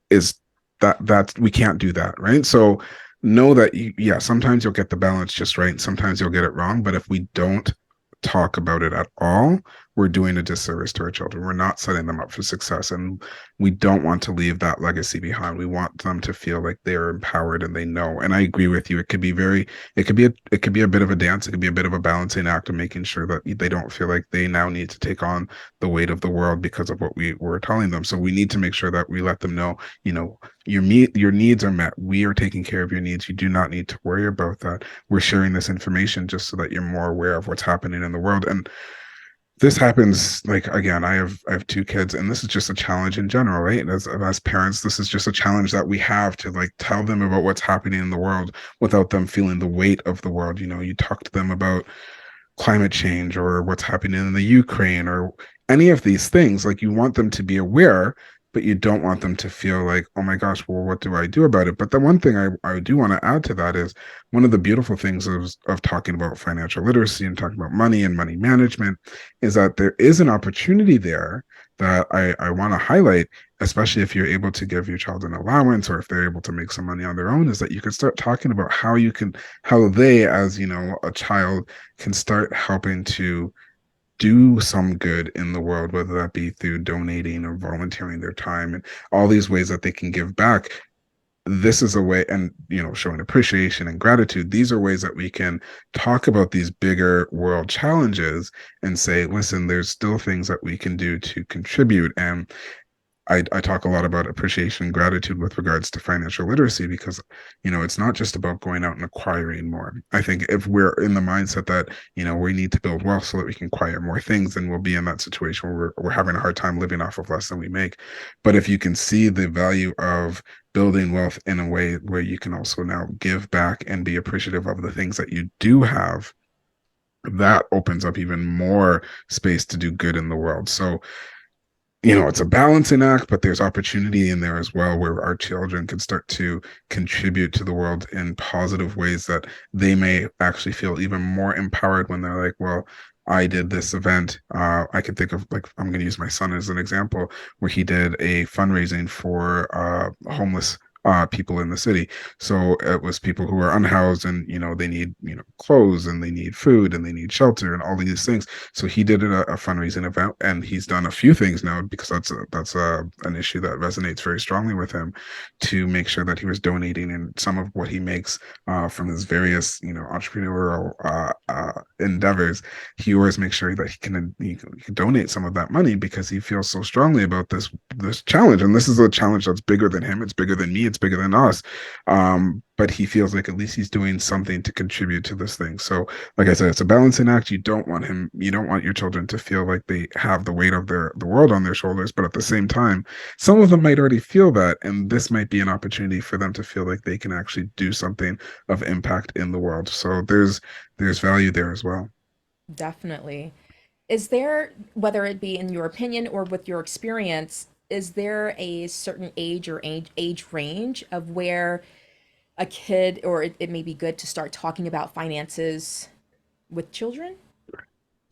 is that we can't do that, right? So know that yeah, sometimes you'll get the balance just right, and sometimes you'll get it wrong. But if we don't talk about it at all, we're doing a disservice to our children. We're not setting them up for success, and we don't want to leave that legacy behind. We want them to feel like they're empowered and they know. And I agree with you. It could be a bit of a dance. It could be a bit of a balancing act of making sure that they don't feel like they now need to take on the weight of the world because of what we were telling them. So we need to make sure that we let them know, your needs are met. We are taking care of your needs. You do not need to worry about that. We're sharing this information just so that you're more aware of what's happening in the world. And this happens, like, again, I have two kids, and this is just a challenge in general, right? As parents, this is just a challenge that we have to like tell them about what's happening in the world without them feeling the weight of the world. You talk to them about climate change or what's happening in the Ukraine or any of these things. Like, you want them to be aware, but you don't want them to feel like, oh my gosh, well, what do I do about it? But the one thing I do want to add to that is one of the beautiful things of talking about financial literacy and talking about money and money management is that there is an opportunity there that I want to highlight, especially if you're able to give your child an allowance or if they're able to make some money on their own, is that you can start talking about how they, as a child, can start helping to do some good in the world, whether that be through donating or volunteering their time and all these ways that they can give back. This is a way, and showing appreciation and gratitude. These are ways that we can talk about these bigger world challenges and say, listen, there's still things that we can do to contribute. And I talk a lot about appreciation and gratitude with regards to financial literacy because, it's not just about going out and acquiring more. I think if we're in the mindset that, we need to build wealth so that we can acquire more things, then we'll be in that situation where we're having a hard time living off of less than we make. But if you can see the value of building wealth in a way where you can also now give back and be appreciative of the things that you do have, that opens up even more space to do good in the world. So it's a balancing act, but there's opportunity in there as well where our children can start to contribute to the world in positive ways that they may actually feel even more empowered when they're like, well, I did this event. I can think of, like, I'm going to use my son as an example, where he did a fundraising for homeless people in the city. So it was people who are unhoused and, they need, clothes and they need food and they need shelter and all these things. So he did a fundraising event, and he's done a few things now because that's an issue that resonates very strongly with him, to make sure that he was donating in some of what he makes from his various entrepreneurial endeavors. He always makes sure that he can donate some of that money because he feels so strongly about this challenge, and this is a challenge that's bigger than him. It's bigger than me. It's bigger than us. But he feels like at least he's doing something to contribute to this thing. So, like I said, it's a balancing act. You don't want your children to feel like they have the weight of the world on their shoulders, but at the same time, some of them might already feel that, and this might be an opportunity for them to feel like they can actually do something of impact in the world. So there's value there as well. Definitely. Is there, whether it be in your opinion or with your experience, is there a certain age or age range of where a kid, or it may be good to start talking about finances with children?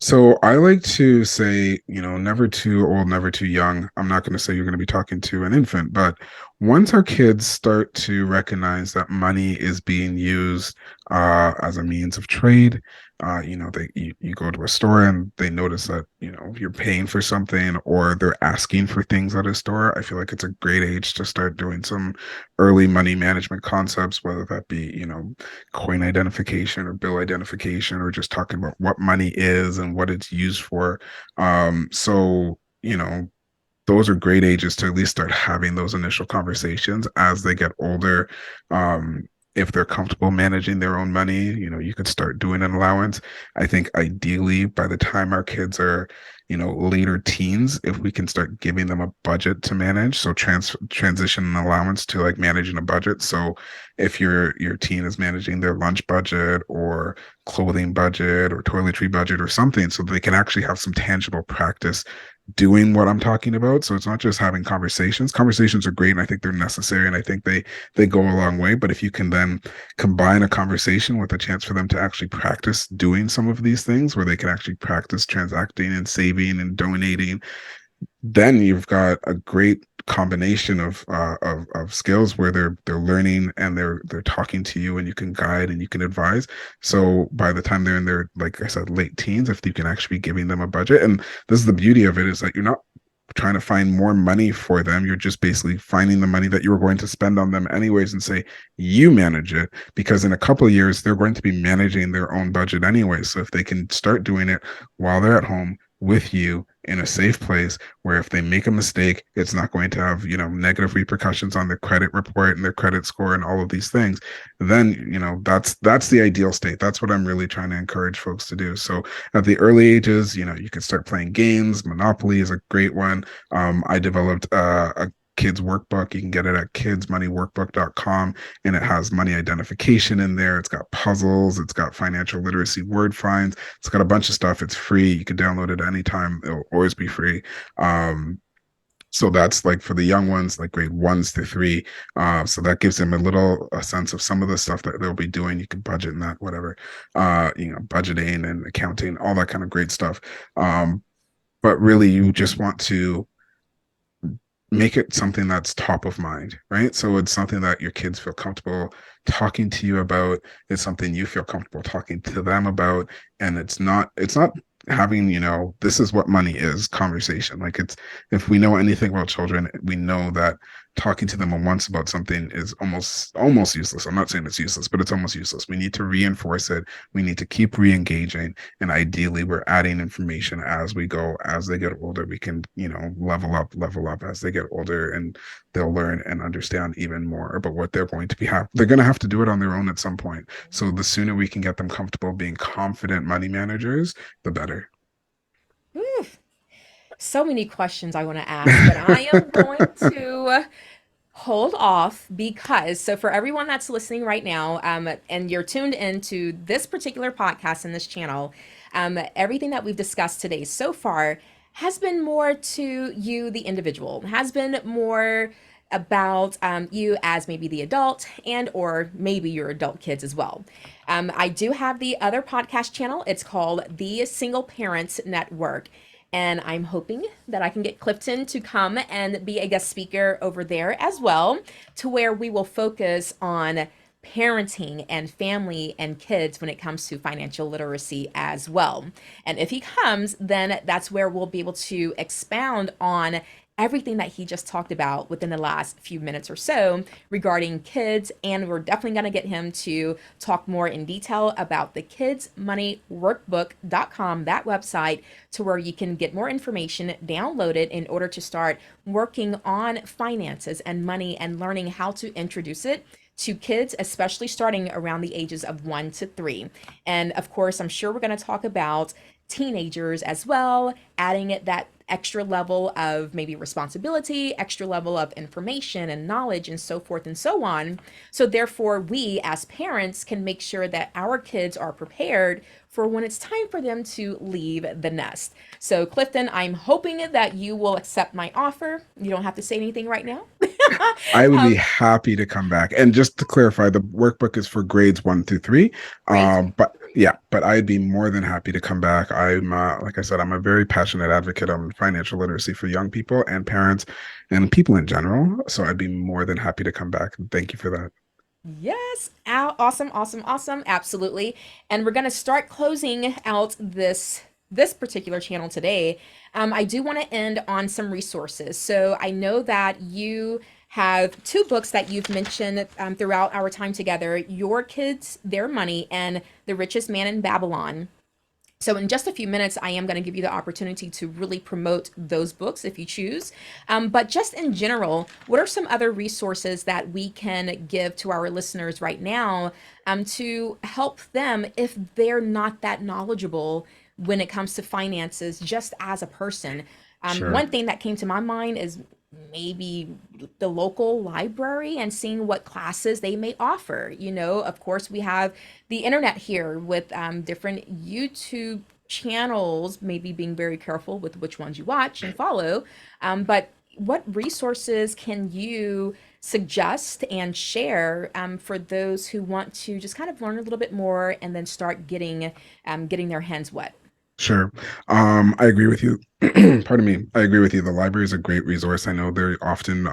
So I like to say, never too old, never too young. I'm not going to say you're going to be talking to an infant, but once our kids start to recognize that money is being used as a means of trade, you go to a store and they notice that you're paying for something or they're asking for things at a store. I feel like it's a great age to start doing some early money management concepts, whether that be coin identification or bill identification, or just talking about what money is and what it's used for. So those are great ages to at least start having those initial conversations. As they get older, if they're comfortable managing their own money, you could start doing an allowance. I think ideally by the time our kids are, later teens, if we can start giving them a budget to manage, so transition an allowance to like managing a budget. So if your teen is managing their lunch budget or clothing budget or toiletry budget or something, so they can actually have some tangible practice doing what I'm talking about. So it's not just having conversations. Conversations are great, and I think they're necessary, and I think they go a long way. But if you can then combine a conversation with a chance for them to actually practice doing some of these things, where they can actually practice transacting and saving and donating, then you've got a great combination of skills where they're learning and they're talking to you, and you can guide and you can advise. So by the time they're in their, like I said, late teens, if you can actually be giving them a budget, and this is the beauty of it, is that you're not trying to find more money for them. You're just basically finding the money that you were going to spend on them anyways and say, you manage it, because in a couple of years, they're going to be managing their own budget anyway. So if they can start doing it while they're at home with you in a safe place, where if they make a mistake, it's not going to have, negative repercussions on their credit report and their credit score and all of these things, then, that's the ideal state. That's what I'm really trying to encourage folks to do. So at the early ages, you can start playing games. Monopoly is a great one. I developed a kids workbook. You can get it at kidsmoneyworkbook.com, and it has money identification in there. It's got puzzles, it's got financial literacy word finds, it's got a bunch of stuff. It's free. You can download it anytime. It'll always be free. So that's like for the young ones, like grade ones to three. So that gives them a sense of some of the stuff that they'll be doing. You can budget and that, whatever, budgeting and accounting, all that kind of great stuff. But really, you just want to make it something that's top of mind, right? So it's something that your kids feel comfortable talking to you about. It's something you feel comfortable talking to them about. And it's not having, this is what money is conversation. Like it's, if we know anything about children, we know that talking to them once about something is almost useless. I'm not saying it's useless, but it's almost useless. We need to reinforce it. We need to keep re-engaging. And ideally we're adding information as we go. As they get older, we can, level up as they get older, and they'll learn and understand even more about what they're going to be they're going to have to do it on their own at some point. So the sooner we can get them comfortable being confident money managers, the better. Whew. So many questions I want to ask, but I am going to hold off because, so for everyone that's listening right now, and you're tuned into this particular podcast and this channel, everything that we've discussed today so far has been more to you, the individual, has been more about you as maybe the adult and or maybe your adult kids as well. I do have the other podcast channel. It's called the Single Parents Network. And I'm hoping that I can get Clifton to come and be a guest speaker over there as well, to where we will focus on parenting and family and kids when it comes to financial literacy as well. And if he comes, then that's where we'll be able to expound on everything that he just talked about within the last few minutes or so regarding kids. And we're definitely going to get him to talk more in detail about the kidsmoneyworkbook.com, that website, to where you can get more information downloaded in order to start working on finances and money and learning how to introduce it to kids, especially starting around the ages of 1 to 3. And of course, I'm sure we're going to talk about teenagers as well, adding it that extra level of maybe responsibility, extra level of information and knowledge, and so forth and so on. So, therefore, we as parents can make sure that our kids are prepared for when it's time for them to leave the nest. So, Clifton, I'm hoping that you will accept my offer. You don't have to say anything right now. I would be um, happy to come back. And just to clarify, the workbook is for grades one through three. Great. But yeah, but I'd be more than happy to come back. Like I said, I'm a very passionate advocate on financial literacy for young people and parents and people in general. So I'd be more than happy to come back. Thank you for that. Yes. Awesome, awesome, awesome. Absolutely. And we're going to start closing out this particular channel today. I do want to end on some resources. So I know that you have two books that you've mentioned throughout our time together: Your Kids, Their Money, and The Richest Man in Babylon. So, in just a few minutes, I am going to give you the opportunity to really promote those books if you choose. But just in general, what are some other resources that we can give to our listeners right now to help them if they're not that knowledgeable when it comes to finances, just as a person? Sure. One thing that came to my mind is maybe the local library and seeing what classes they may offer. Of course, we have the internet here with different YouTube channels, maybe being very careful with which ones you watch and follow. But what resources can you suggest and share for those who want to just kind of learn a little bit more and then start getting their hands wet? Sure. I agree with you. Pardon me. I agree with you. The library is a great resource. I know they're often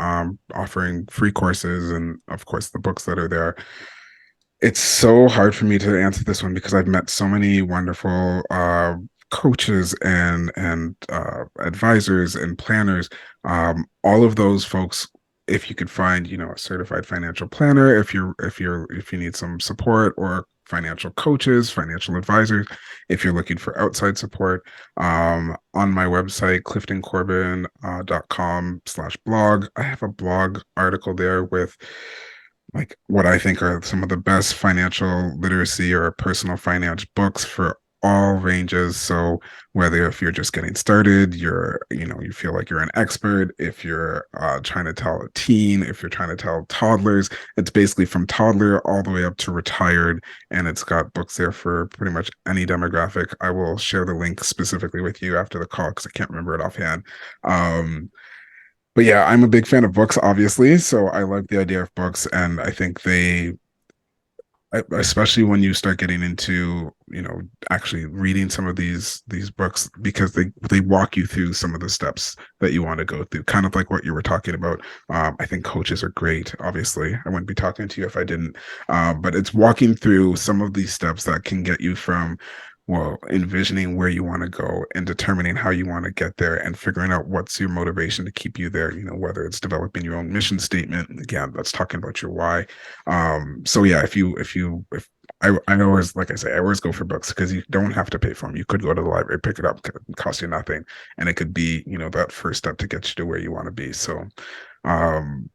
offering free courses and, of course, the books that are there. It's so hard for me to answer this one because I've met so many wonderful coaches and advisors and planners. All of those folks, if you could find, a certified financial planner, if you need some support, or financial coaches, financial advisors, if you're looking for outside support, on my website, cliftoncorbin.com/blog, I have a blog article there with like what I think are some of the best financial literacy or personal finance books for all ranges. So whether if you're just getting started, you feel like you're an expert, if you're trying to tell a teen, if you're trying to tell toddlers, it's basically from toddler all the way up to retired. And it's got books there for pretty much any demographic. I will share the link specifically with you after the call because I can't remember it offhand. Um, But yeah, I'm a big fan of books, obviously. So I like the idea of books, and I think especially when you start getting into, actually reading some of these books, because they walk you through some of the steps that you want to go through, kind of like what you were talking about. I think coaches are great. Obviously, I wouldn't be talking to you if I didn't. But it's walking through some of these steps that can get you from, well, envisioning where you want to go and determining how you want to get there and figuring out what's your motivation to keep you there, whether it's developing your own mission statement. Again, that's talking about your why. So yeah, if I always, like I say, I always go for books because you don't have to pay for them. You could go to the library, pick it up, it could cost you nothing, and it could be, that first step to get you to where you want to be. So, um,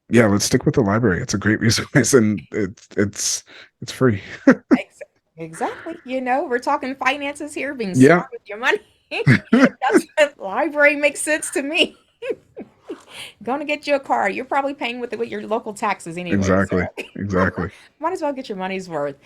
yeah, let's stick with the library. It's a great resource, and it's free. Ex- Exactly. We're talking finances here, being Yeah, smart with your money. That's what library makes sense to me. Going to get you a car. You're probably paying with your local taxes anyway. So exactly, exactly. might as well get your money's worth.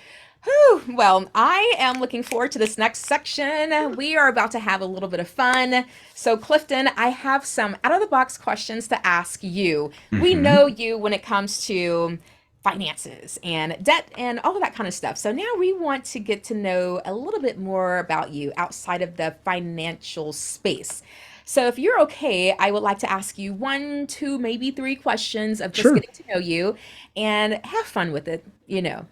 Whew. Well, I am looking forward to this next section. We are about to have a little bit of fun. So, Clifton, I have some out of the box questions to ask you. We Hmm. know you when it comes to finances and debt and all of that kind of stuff. So, now we want to get to know a little bit more about you outside of the financial space. So, if you're okay, I would like to ask you one, two, maybe three questions of just Sure. getting to know you and have fun with it.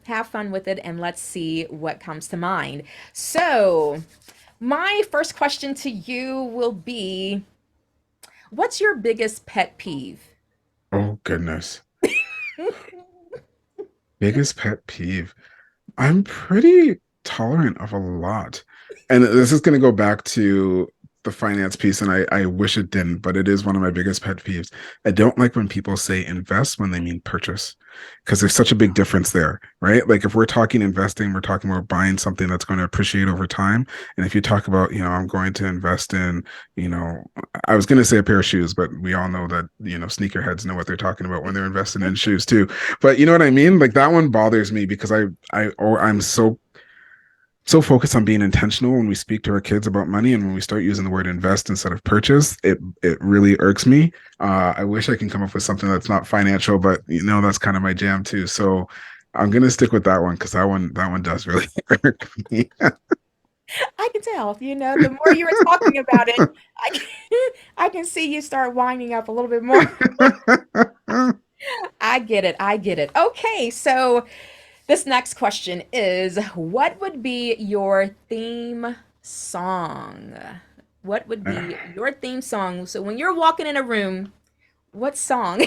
Have fun with it and let's see what comes to mind. So, my first question to you will be, what's your biggest pet peeve? Oh goodness. Biggest pet peeve. I'm pretty tolerant of a lot. And this is going to go back to the finance piece, and I wish it didn't, but it is one of my biggest pet peeves. I don't like when people say invest when they mean purchase, because there's such a big difference there, right? Like if we're talking investing, we're talking about buying something that's going to appreciate over time. And if you talk about, I'm going to invest in, you know, I was going to say a pair of shoes, but we all know that, sneakerheads know what they're talking about when they're investing in shoes too. But you know what I mean? Like that one bothers me because I'm so focused on being intentional when we speak to our kids about money, and when we start using the word invest instead of purchase, it really irks me. I wish I can come up with something that's not financial, but that's kind of my jam too. So I'm gonna stick with that one because that one does really irk me. I can tell, the more you were talking about it, I can, I can see you start winding up a little bit more. I get it. I get it. Okay, so this next question is, what would be your theme song? What would be your theme song? So when you're walking in a room, what song?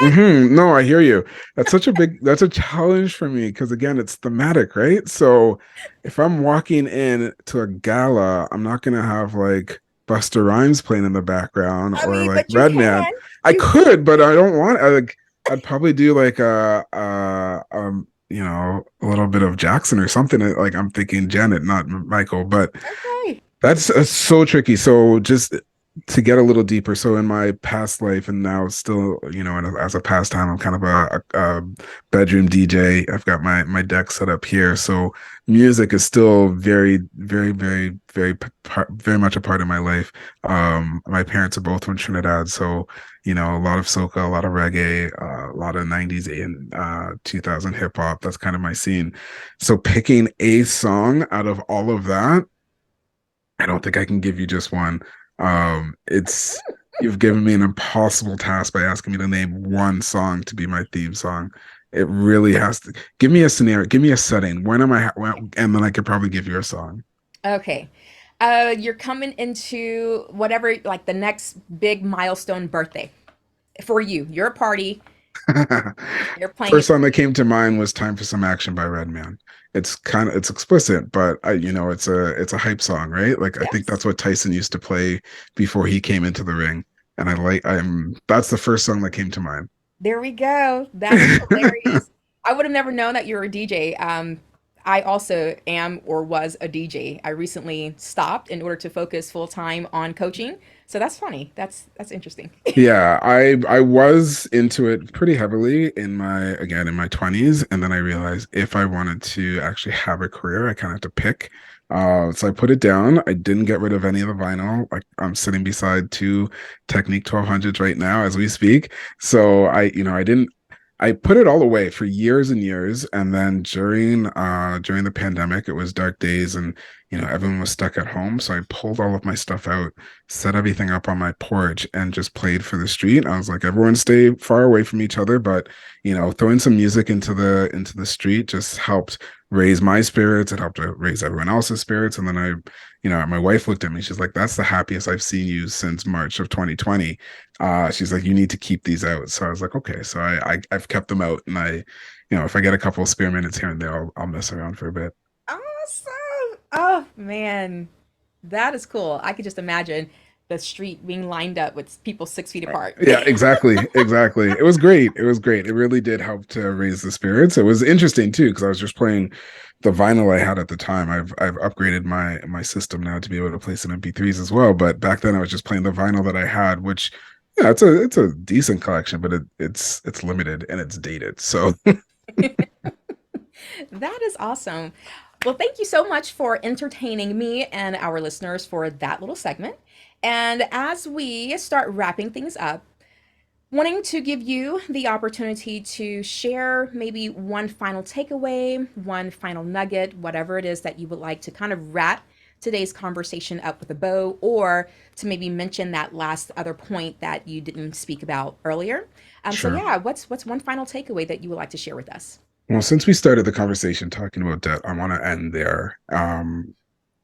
No, I hear you. That's a challenge for me because again, it's thematic, right? So if I'm walking in to a gala, I'm not gonna have like Buster Rhymes playing in the background I or mean, like but you Redman. can. I You can. could, but I don't want. I'd probably do like a little bit of Jackson or something. Like I'm thinking Janet, not Michael, but Okay. that's so tricky. So just to get a little deeper, so in my past life and now still, as a pastime, I'm kind of a bedroom DJ. I've got my deck set up here, so music is still very, very, very, very, very much a part of my life. My parents are both from Trinidad, so a lot of soca, a lot of reggae, a lot of '90s and 2000 hip hop. That's kind of my scene. So picking a song out of all of that, I don't think I can give you just one. It's You've given me an impossible task by asking me to name one song to be my theme song. It really has to give me a scenario, give me a setting. And then I could probably give you a song. Okay. You're coming into whatever, like the next big milestone birthday for you. Your party. You're playing First it. song that came to mind was "Time for Some Action" by Redman. It's explicit, but it's a hype song, right? Like I think Yes. that's what Tyson used to play before he came into the ring. And I'm that's the first song that came to mind. There we go. That is hilarious. I would have never known that you're a DJ. I also am or was a DJ. I recently stopped in order to focus full time on coaching. So that's funny. That's interesting. Yeah, I was into it pretty heavily in my 20s, and then I realized if I wanted to actually have a career, I kind of had to pick So I put it down. I didn't get rid of any of the vinyl. Like I'm sitting beside two Technique 1200s right now as we speak. So I didn't. I put it all away for years and years, and then during the pandemic, it was dark days, and everyone was stuck at home. So I pulled all of my stuff out, set everything up on my porch, and just played for the street. I was like, everyone stay far away from each other, but throwing some music into the street just helped raise my spirits. It helped to raise everyone else's spirits. And then my wife looked at me. She's like, "That's the happiest I've seen you since March of 2020." She's like, "You need to keep these out." So I was like, "Okay." So I've kept them out, and if I get a couple of spare minutes here and there, I'll mess around for a bit. Awesome. Oh man, that is cool. I could just imagine the street being lined up with people 6 feet apart. Yeah, exactly, exactly. It was great. It was great. It really did help to raise the spirits. It was interesting too because I was just playing the vinyl I had at the time. I've upgraded my system now to be able to play some MP3s as well. But back then I was just playing the vinyl that I had, which yeah, it's a decent collection, but it's limited and it's dated. So That is awesome. Well, thank you so much for entertaining me and our listeners for that little segment. And as we start wrapping things up, wanting to give you the opportunity to share maybe one final takeaway, one final nugget, whatever it is that you would like to kind of wrap today's conversation up with a bow, or to maybe mention that last other point that you didn't speak about earlier. So sure. yeah, what's one final takeaway that you would like to share with us? Well, since we started the conversation talking about debt, I want to end there.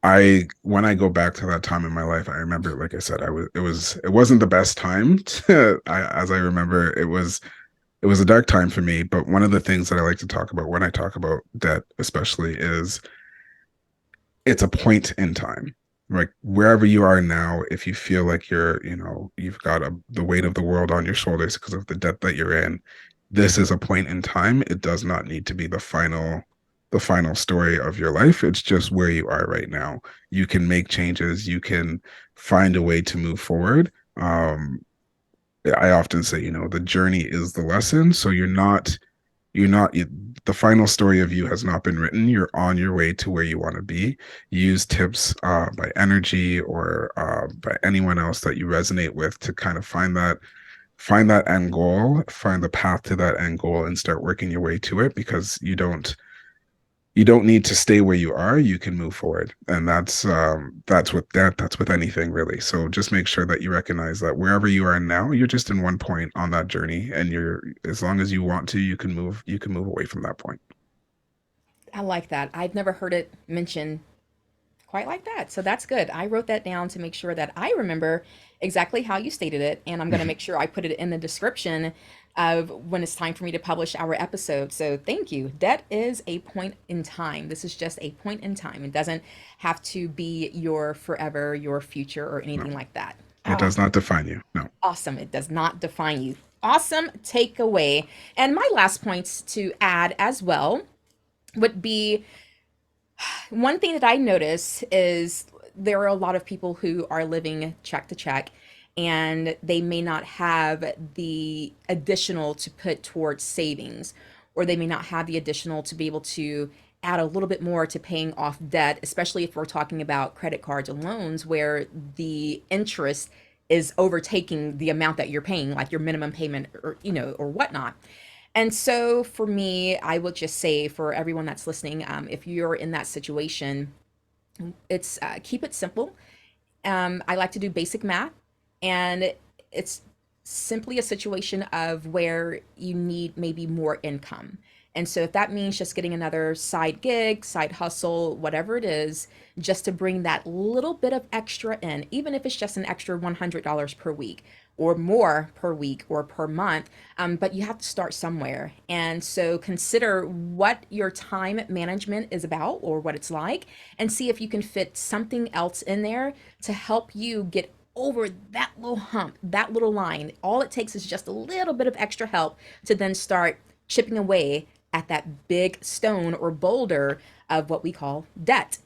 I when I go back to that time in my life, I remember, like I said, it wasn't the best time as I remember, it was a dark time for me. But one of the things that I like to talk about when I talk about debt, especially, is it's a point in time. Like wherever you are now, if you feel like you've got the weight of the world on your shoulders because of the debt that you're in, this is a point in time. It does not need to be the final story of your life. It's just where you are right now. You can make changes. You can find a way to move forward. I often say, the journey is the lesson. So the final story of you has not been written. You're on your way to where you want to be. Use tips by Nrgy or by anyone else that you resonate with to kind of find that end goal, find the path to that end goal, and start working your way to it because you don't need to stay where you are. You can move forward, and that's with anything really. So just make sure that you recognize that wherever you are now, you're just in one point on that journey, and you're as long as you want to, you can move away from that point. I like that. I've never heard it mentioned quite like that. So that's good. I wrote that down to make sure that I remember exactly how you stated it. And I'm going to make sure I put it in the description of when it's time for me to publish our episode. So thank you. That is a point in time. This is just a point in time. It doesn't have to be your forever, your future, or No, anything like that. it does not define you. No. Awesome. It does not define you. Awesome takeaway. And my last points to add as well would be one thing that I notice is there are a lot of people who are living check to check and they may not have the additional to put towards savings, or they may not have the additional to be able to add a little bit more to paying off debt, especially if we're talking about credit cards and loans where the interest is overtaking the amount that you're paying, like your minimum payment or or whatnot. And so for me, I would just say for everyone that's listening, if you're in that situation, it's keep it simple. I like to do basic math, and it's simply a situation of where you need maybe more income. And so if that means just getting another side gig, side hustle, whatever it is, just to bring that little bit of extra in, even if it's just an extra $100 per week or more per week or per month, but you have to start somewhere. And so consider what your time management is about or what it's like, and see if you can fit something else in there to help you get over that little hump, that little line. All it takes is just a little bit of extra help to then start chipping away at that big stone or boulder of what we call debt.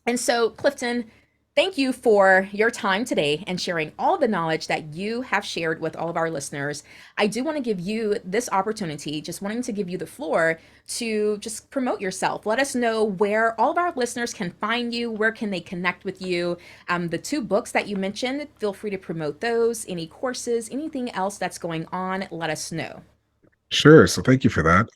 And so, Clifton, Thank you for your time today and sharing all the knowledge that you have shared with all of our listeners. I do want to give you this opportunity, just wanting to give you the floor to just promote yourself. Let us know where all of our listeners can find you, where can they connect with you. The two books that you mentioned, feel free to promote those, any courses, anything else that's going on, let us know. Sure. So thank you for that.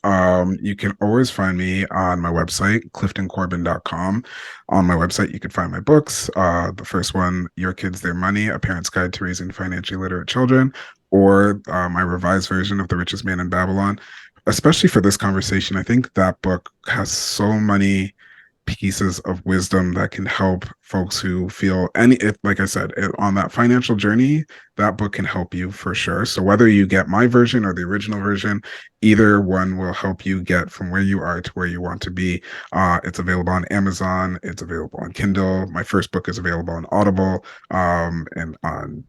You can always find me on my website, cliftoncorbin.com. On my website, you can find my books. The first one, Your Kids, Their Money, A Parent's Guide to Raising Financially Literate Children, or my revised version of The Richest Man in Babylon. Especially for this conversation, I think that book has so many pieces of wisdom that can help folks who feel any if like I said on that financial journey. That book can help you for sure. So whether you get my version or the original version, either one will help you get from where you are to where you want to be. It's available on Amazon, it's available on Kindle. My first book is available on Audible, and on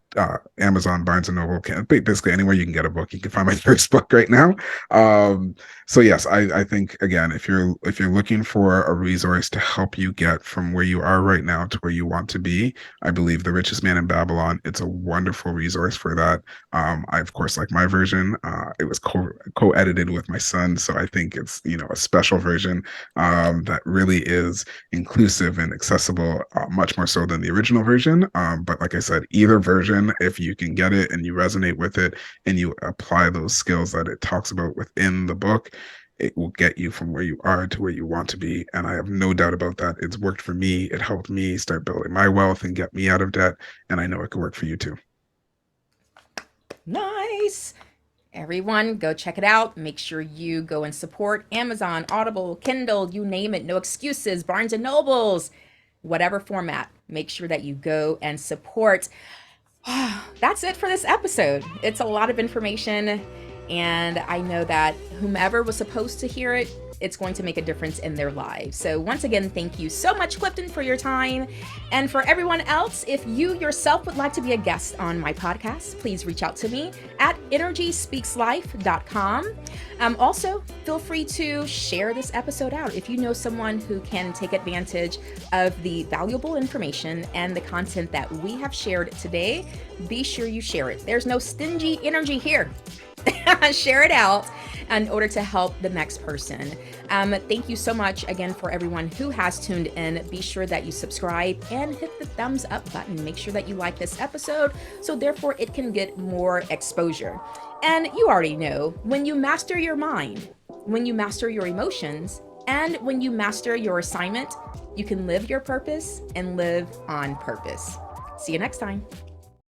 Amazon, Barnes and Noble. Basically anywhere you can get a book, you can find my first book right now. um, so yes, I think again, if you're looking for a resource to help you get from where you are right now to where you want to be, I believe The Richest Man in Babylon, it's a wonderful resource for that. I of course like my version. It was co-edited with my son, so I think it's a special version that really is inclusive and accessible, much more so than the original version. But like I said, either version, if you can get it and you resonate with it and you apply those skills that it talks about within the book, it will get you from where you are to where you want to be. And I have no doubt about that. It's worked for me. It helped me start building my wealth and get me out of debt. And I know it could work for you too. Nice. Everyone, go check it out. Make sure you go and support Amazon, Audible, Kindle, you name it. No excuses. Barnes and Nobles, whatever format. Make sure that you go and support. That's it for this episode. It's a lot of information, and I know that whomever was supposed to hear it, it's going to make a difference in their lives. So, once again, thank you so much, Clifton, for your time. And for everyone else, if you yourself would like to be a guest on my podcast, please reach out to me at nrgspeakslife.com. Also, feel free to share this episode out if you know someone who can take advantage of the valuable information and the content that we have shared today. Be sure you share it. There's no stingy energy here. Share it out in order to help the next person. Thank you so much again for everyone who has tuned in. Be sure that you subscribe and hit the thumbs up button. Make sure that you like this episode so therefore it can get more exposure. And you already know, when you master your mind, when you master your emotions, and when you master your assignment, you can live your purpose and live on purpose. See you next time.